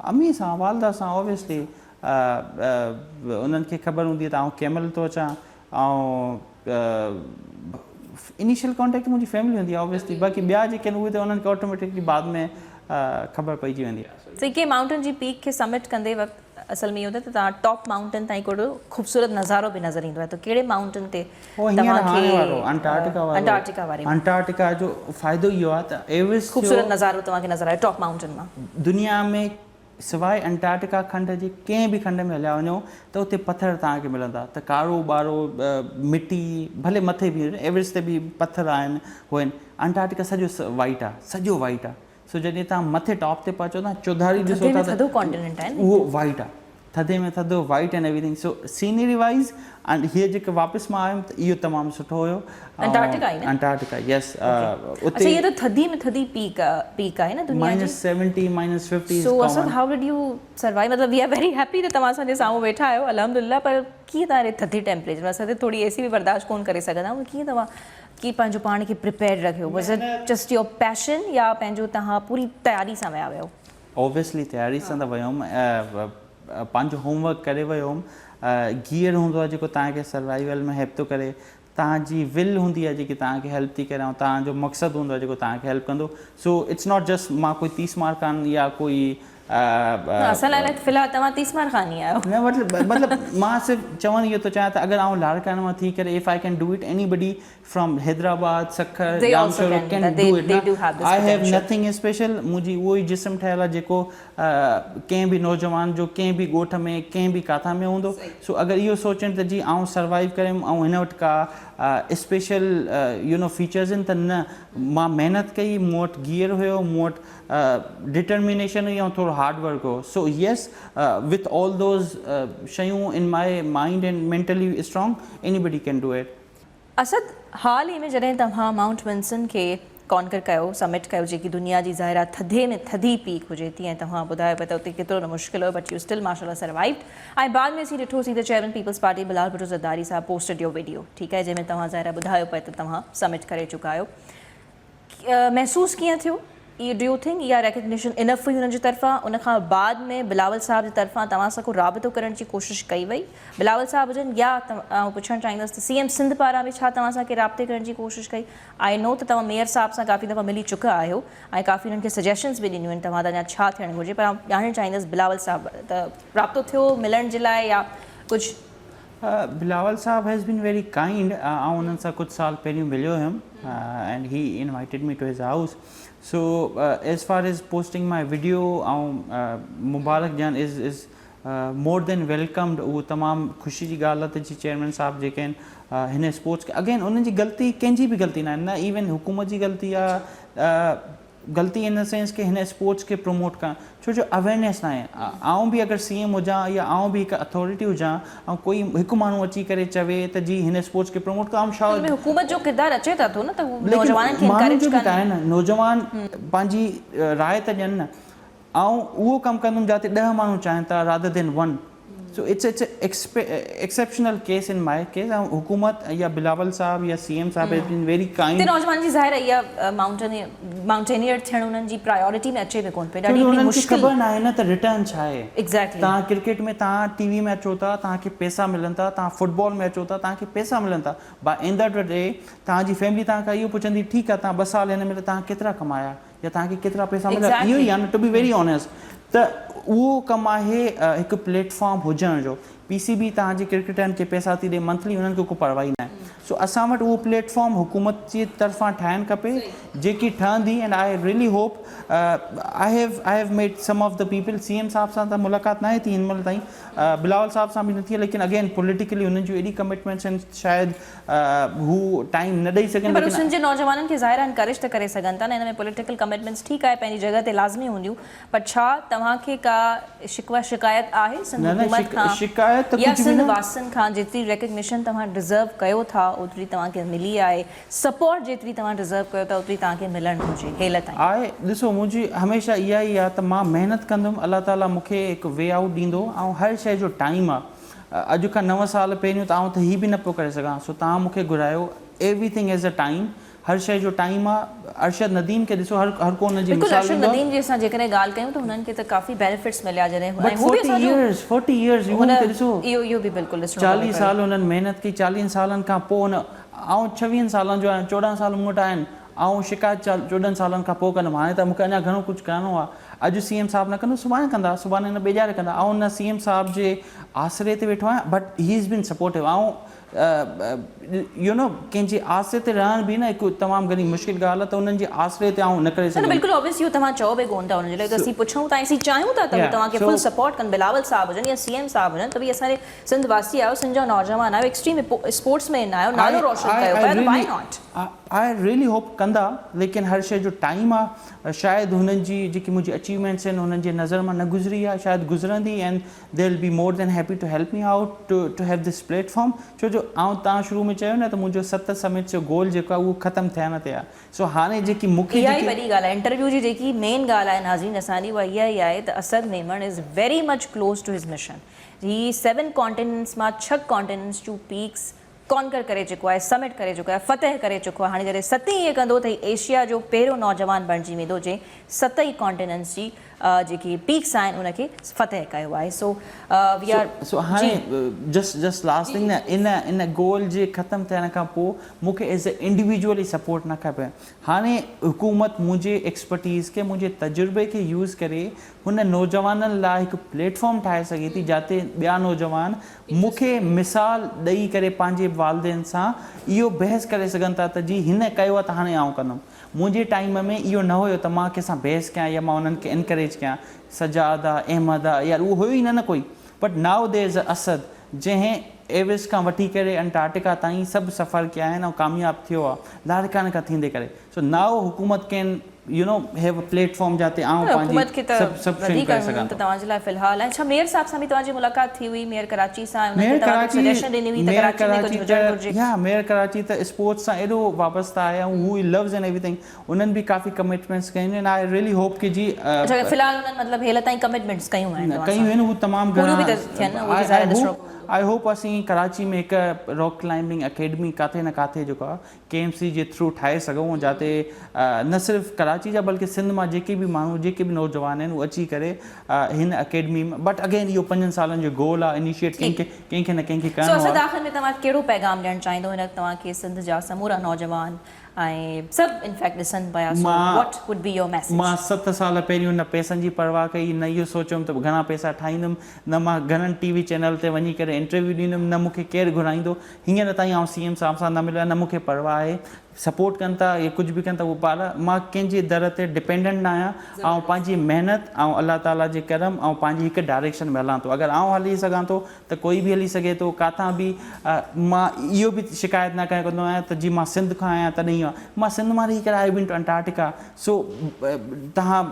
अम्मी सां, वालदा सां, ऑब्वियसली उन्हनि खे ख़बर हूंदी आहे त आउं कंहिं महिल थो अचां, ऐं इनिशियल कॉन्टेक्ट मुंहिंजी फैमिली हूंदी आहे ऑब्वियसली, बाक़ी ॿिया जेके आहिनि उहे त उन्हनि खे ऑटोमेटिकली बाद में ख़बर पइजी वेंदी आहे। सिके माउंटेन जी पीक खे सबमिट कंदे वक़्तु असल में इहो त तव्हां टॉप माउंटेन ताईं हिकिड़ो ख़ूबसूरत नज़ारो बि नज़र ईंदो आहे, त कहिड़े माउंटेन ते अंटार्कटिका जो फ़ाइदो इहो आहे त एवरेस्ट ख़ूबसूरत नज़ारो तव्हांखे नज़र आहे टॉप माउंटेन मां? दुनिया में सवाइ अंटार्कटिका खंड जे कंहिं बि खंड में हलिया वञो त उते पथर तव्हांखे मिलंदा, त कारो ॿारो मिटी, भले मथे बि एवरेस्ट ते बि पथर आहिनि उहे आहिनि, अंटार्कटिका सॼो वाइट आहे, सॼो वाइट आहे। सो जॾहिं तव्हां मथे टॉप ते पहुचो था, चौधारी ॾिसो था थधो कॉन्टिनेंट आहे, उहो वाइट आहे, थधे में थधो, white and everything. So scenery wise and हीअ जेके वापसि मां आयुमि त इहो तमामु सुठो हुयो। अंटार्कटिका, यस। अच्छा, ये तो थधी में थधी पीक आहे न दुनिया जी? -70 -50। सो असद, हाउ डिड यू सर्वाइव? मतलब वी आर वेरी हैप्पी त तव्हां असांजे साम्हूं वेठा आहियो, अल्हम्दुलिल्लाह, पर कीअं तव्हां थधी टेम्परेचर असां त थोरी एसी बि बर्दाश्त कोन करे सघंदा आहियूं, कीअं तव्हां की पंहिंजो पाण खे प्रिपेयर रखियो? वाज़ इट जस्ट योर पैशन या पंहिंजो तव्हां पूरी तयारी सां विया हुयो? ऑब्वियसली तयारी सां त वियो हुउमि, पंहिंजो होमवर्क करे वियो हुउमि। गियर हूंदो आहे जेको तव्हांखे सर्वाइवल में हेल्प थो करे, तव्हांजी विल हूंदी आहे जेकी तव्हांखे हेल्प थी करे, ऐं तव्हांजो मक़सदु हूंदो आहे जेको तव्हांखे हेल्प कंदो। सो इट्स नॉट जस्ट मां कोई 30 मार कान या कोई असां लाइ फ़िलहाल तव्हां 30 मार कान ई आहियो। न, मतिलबु मां सिर्फ़ु चवणु इहो थो चाहियां त अगरि आउं लाड़काने मां थी करे if I can do it, anybody from Hyderabad, Sukkur, Jamshoro can do it. I have nothing special, मुंहिंजी उहो ई जिस्म ठहियलु आहे जेको कंहिं बि नौजवान जो कंहिं बि ॻोठ में कंहिं बि काथा में हूंदो। सो अगरि इहो सोचनि त जी आउं सर्वाइव कयुमि ऐं हिन वटि का स्पेशल फीचर्स आहिनि, त न, मां महिनत कई, मूं वटि गियर हुयो, मूं वटि डिटर्मिनेशन हुई ऐं थोरो हार्ड वर्क हो। So yes, with all those शयूं in my mind and mentally strong, anybody can do it. Asad, हाल ई में जॾहिं तव्हां माउंट विंसन खे कॉन्कर कयो, सबमिट कयो, जेकी दुनिया जी ज़ाहिर आहे थधे में थधी पीक हुजे, तीअं तव्हां ॿुधायो पिया त उते केतिरो न मुश्किल हो, बट यू स्टिल माशाल्लाह सर्वाइव्ड। ऐं बाद में असीं ॾिठोसीं त चेयरमैन पीपल्स पार्टी बिलावल भुट्टो ज़रदारी साहब पोस्टेड योर वीडियो, ठीकु आहे, जंहिंमें तव्हां ज़ाहिर ॿुधायो पिया त तव्हां सबमिट करे चुका आहियो। महसूसु कीअं थियो? डू यू थिंक इहा रिकग्निशन इनफ हुई हुननि जी तरफ़ां? उन खां बाद में बिलावल साहब जी तरफ़ां तव्हां सां को राबितो करण जी कोशिशि कई वई? बिलावल साहब हुजनि या पुछणु चाहींदसि त CM सिंध पारां बि छा तव्हां सां राब्ते करण जी कोशिशि कई? आई नो त तव्हां मेयर साहब सां काफ़ी दफ़ा मिली चुका आहियो ऐं काफ़ी हुननि खे सजेशन्स बि ॾिनियूं आहिनि तव्हां त अञा छा थियणु घुरिजे, पर आउं ॼाणणु चाहींदसि बिलावल साहब त राब्तो थियो मिलण जे लाइ या कुझु? बिलावल साहब हैज़ बीन वेरी काइंड। आउं उन्हनि सां कुझु साल पहिरियों मिलियो हुयुमि and he invited me to his house. So as far as posting my video, Mubarak Jan is more than welcomed। उहो तमामु ख़ुशी जी ॻाल्हि आहे त जी चेयरमैन साहब जेके आहिनि हिन स्पोर्ट्स खे, अगेन उन्हनि जी ग़लती कंहिंजी बि ग़लती न आहे, न इवन हुकूमत जी ग़लती आहे, ग़लती इन द सेंस कि हिन स्पोर्ट्स खे प्रमोट करणु, छो जो अवेयरनेस न आहे। आउं बि अगरि CM हुजां या आउं बि हिकु अथॉरिटी हुजां ऐं कोई हिकु माण्हू अची करे चवे त जी हिन स्पोर्ट्स खे प्रमोट करणु, शायदि हुकूमत जो किरदारु अचे था थो न, त नौजवान नौजवान पंहिंजी राय त ॾियनि न, ऐं उहो कमु कंदुमि जिते 10 माण्हू चाहिनि था rather than 1। So it's exceptional case in my case. ऐं हुकूमत या बिलावल साहब या CM साहब हैज़ बीन वेरी काइंड। नौजवान जी ज़ाहिर इहा माउंटेनियर थियणु उन्हनि जी प्रायोरिटी में अचे बि कोन पई, ॾाढी उन्हनि खे मुश्किल ख़बर न आहे न त रिटर्न छा आहे। एग्ज़ैक्टली, तव्हां क्रिकेट में तव्हां TV में अचो था, तव्हांखे पैसा मिलनि था, तव्हां फुटबॉल में अचो था, तव्हांखे पैसा मिलनि था, by end of the day तव्हांजी फैमिली तव्हांखां इहो पुछंदी, ठीकु आहे तव्हां 2 साल हिन में तव्हां केतिरा कमाया या तव्हांखे केतिरा पैसा मिलिया, इहो ई आहे न, टू बी वेरी ऑनेस्ट। त उहो कमु आहे हिकु प्लेटफॉर्म हुजण जो। PCB तव्हांजे क्रिकेटरनि खे पैसा थी ॾे मंथली, उन्हनि खे को परवाह न आहे। सो असां वटि उहो प्लेटफॉर्म हुकूमत जी तरफ़ां ठाहिणु खपे जेकी ठहंदी and I really hope I have made some of the people CM साहब सां त मुलाक़ात न आहे थी हिन महिल ताईं बिलावल साहब सां बि न थी आहे लेकिन अगेन पॉलिटिकली हुननि जूं एॾी कमिटमेंट्स आहिनि शायदि हू टाइम न ॾेई सघनि पर सिंध जे नौजवाननि खे ज़ाहिर एनकरेज त करे सघनि था न हिन में पॉलिटिकल कमिटमेंट्स ठीकु आहे पंहिंजी जॻह ते लाज़मी हूंदियूं पर छा तव्हांखे का शिकवा शिकायत आहे सिंध हुकूमत खां शिकायत या सिंध वासियुनि खां जेतिरी रिकग्निशन तव्हां डिज़र्व कयो था ओतिरी तव्हांखे मिली आहे सपोर्ट जेतिरी तव्हां डिज़र्व कयो था ओतिरी तव्हांखे मिलणु घुरिजे हेल ताईं आहे ॾिसो मुंहिंजी हमेशह इहा ई आहे त मां महिनत कंदुमि अलाह ताला मूंखे हिकु वे आउट ॾींदो ऐं हर शइ जो टाइम आहे अॼु खां 9 साल पहिरियों त आउं त हीअ बि न पियो करे सघां सो तव्हां मूंखे घुरायो एवरीथिंग एज़ अ टाइम हर शइ जो टाइम आहे अरशद नदीम खे ॾिसो हर को हुन जी बिल्कुलु मिसाल अरशद ॾींदो आहे नदीम जी असां जेकॾहिं ॻाल्हि कयूं त हुननि खे त काफ़ी बेनिफिट्स मिलिया जॾहिं But ऐं हू बि 40 years हुन हुननि खे ॾिसो इहो बि बिल्कुलु ॾिसणो 40 साल हुननि महिनत कई 40 सालनि खां पोइ हुन आउं 26 सालनि जो आहियां 14 साल मूं वटि आहिनि ऐं शिकायत 14 सालनि खां पोइ कंदुमि हाणे त मूंखे अञा घणो कुझु करिणो आहे अॼु CM साहब न कंदो सुभाणे कंदा सुभाणे न ॿिए कंदा ऐं हुन CM साहब जे आसरे ते वेठो आहियां but he is been supportive ऐं यू नो कंहिंजे आसरे ते रहण बि न हिकु तमामु घणी मुश्किल ॻाल्हि आहे त हुननि जे आसरे ते आउं न करे न सघंदुमि बिल्कुलु ऑब्वियसली इहो तव्हां चओ बि कोन था हुनजे लाइ त असीं पुछूं था असीं चाहियूं था त हू Yeah, तव्हांखे so- फुल सपोर्ट कनि बिलावल साहब हुजनि या CM साहब हुजनि त भई असांजे सिंध वासी आहियो सिंध जा नौजवान आहियो एक्सट्रीम स्पोर्ट्स में आहियो नालो रोशन कयो पिया त why not I really hope कंदा लेकिन हर शइ जो टाइम आहे शायदि हुननि जी जेकी मुंहिंजी अचीवमेंट्स आहिनि हुननि जे नज़र मां न गुज़री आहे शायदि गुज़रंदी and they will be more than happy to help me out to have this platform छो जो तव्हां शुरू में चयो न त मुंहिंजो 7 समिट्स जो गोल जेको आहे उहो ख़तमु थियण ते आहे सो हाणे जेकी मूंखे इहा ई वॾी ॻाल्हि आहे इंटरव्यू जी जेकी मेन ॻाल्हि आहे नाज़रीन असांजी उहा इहा ई आहे त Asad Memon is very much close to his mission he 7 continents मां 6 कॉन्टिनेंट्स टू पीक्स कॉन्कर करे चुको आहे समिट करे चुको आहे फतेह करे चुको आहे हाणे जॾहिं 7 ईअं कंदो त एशिया जो पहिरियों नौजवान बणिजी वेंदो जंहिं 7 कॉन्टिनेंट्स जी जेकी पीक्स आहिनि उनखे फतेह कयो आहे सो वी आर सो हाणे जस्ट लास्ट थिंग न इन गोल जे ख़तमु थियण खां पोइ मूंखे एज़ ए इंडिविजुअली सपोर्ट न खपे हाणे हुकूमत मुंहिंजे एक्सपर्टीज़ खे मुंहिंजे तजुर्बे खे यूज़ करे हुन नौजवाननि लाइ हिकु प्लेटफॉर्म ठाहे सघे थी जिते ॿिया नौजवान मूंखे मिसाल ॾेई करे पंहिंजे वालदेन सां इहो बहस करे सघनि था त जी हिन कयो आहे त हाणे आउं कंदुमि मुंहिंजे टाइम में इहो न हुयो त मां कंहिंसां बहस कयां या मां उन्हनि खे इनकरेज कयां सजाद आहे अहमद आहे यार उहो हुयो ई न कोई but now there is a Asad जंहिं एविस खां वठी करे अंटार्कटिका ताईं सभु सफ़र कया आहिनि ऐं कामयाबु थियो आहे लाड़काने खां थींदे करे सो नाउ हुकूमत can you know have a platform जिते आउं हुकूमत खे त सभु शयूं वधीक करे सघां त तव्हांजे लाइ फ़िलहाल ऐं छा मेयर साहब सां बि तव्हांजी मुलाक़ात थी हुई मेयर कराची सां उन्हनि तव्हांखे सजेशन ॾिनी हुई त कराची में कुझु हुजणु घुरिजे मेयर कराची त स्पोर्ट्स सां एॾो वाबस्ता आहे ऐं हू लव्स एंड एवरीथिंग उन्हनि बि काफ़ी कमिटमेंट्स कयूं आहिनि आई रियली होप कि जी अच्छा फ़िलहाल उन्हनि मतिलबु हेल ताईं कमिटमेंट्स कयूं आहिनि कयूं आहिनि हू तमामु पूरियूं बि त थियनि न उहो बि ज़ाहिर ॾिसणो आई होप असीं कराची में हिकु रॉक क्लाइंबिंग अकेडमी किथे न किथे जेको आहे KMC जे थ्रू ठाहे सघूं जिते न सिर्फ़ु कराची जा बल्कि सिंध मां जेके बि माण्हू जेके बि नौजवान आहिनि उहे अची करे हिन अकेडमी में बट अगेन इहो 5 सालनि जो गोल आहे इनिशिएट कंहिंखे न कंहिंखे सो करिणो असद आहे आख़िर में तव्हां कहिड़ो पैगाम ॾियणु चाहींदो हिन तव्हांखे सिंध जा समूरा नौजवान ऐं सभु इनफैक्ट ॾिसनि पिया what would be your message मां 7 साल पहिरियों न पैसनि जी परवाह कई न इहो सोचियुमि त घणा पैसा ठाहींदुमि न मां घणनि TV चैनल ते वञी करे इंटरव्यू ॾींदुमि न मूंखे केरु घुराईंदो हींअर ताईं आउं CM साहब सां न मिलियो आहे न मूंखे परवाह आहे सपोर्ट कनि था या कुझु बि कनि था उहो पार मां कंहिंजे दर ते डिपेंडेंट न आहियां ऐं पंहिंजी महिनत ऐं अलाह ताला जे करम ऐं पंहिंजी हिकु डायरेक्शन में हलां थो अगरि आउं हली सघां थो त कोई बि हली सघे थो काथां बि मां इहो बि शिकायत न कंदो आहियां त जी मां सिंध खां आहियां तॾहिं मां सिंध मां रही करे आई बिन टू अंटार्कटिका सो तव्हां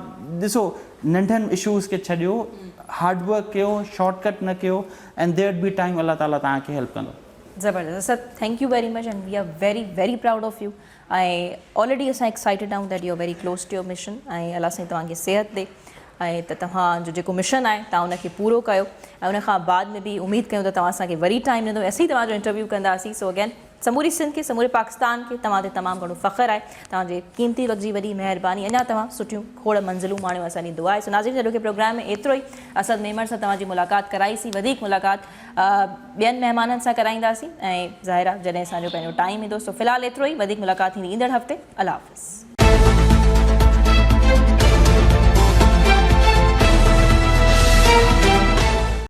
ॾिसो नंढनि इशूज़ खे छॾियो हार्डवर्क कयो शॉर्टकट न कयो and there be time Allah ताला तव्हांखे हेल्प कंदो ज़बरदस्त sir thank you very much and we are very very proud of you ऐं ऑलरेडी असां एक्साइटेड आहियूं that you are very close to your mission ऐं अलाह साईं तव्हांखे सिहत ॾे ऐं त तव्हांजो जेको मिशन आहे तव्हां उनखे पूरो कयो ऐं उनखां बाद में बि उमेदु कयूं त तव्हां असांखे वरी टाइम ॾींदो असीं तव्हांजो इंटरव्यू कंदासीं सो अगेन समूरी सिंध खे समूरे पाकिस्तान खे तव्हां ते तमामु घणो फ़ख़्रु आहे तव्हांजे क़ीमती वक़्त जी वॾी महिरबानी अञा तव्हां सुठियूं खोड़ मंज़िलूं माणियो असांजी दुआ आहे सो नाज़रीन जॾहिं प्रोग्राम में एतिरो ई असद मेमन सां तव्हांजी मुलाक़ात कराईसीं वधीक मुलाक़ात ॿियनि महिमाननि सां कराईंदासीं ऐं ज़ाहिर आहे जॾहिं असांजो पंहिंजो टाइम ईंदो सो फ़िलहालु एतिरो ई वधीक मुलाक़ात थींदी ईंदड़ हफ़्ते अल्लाह हाफ़िज़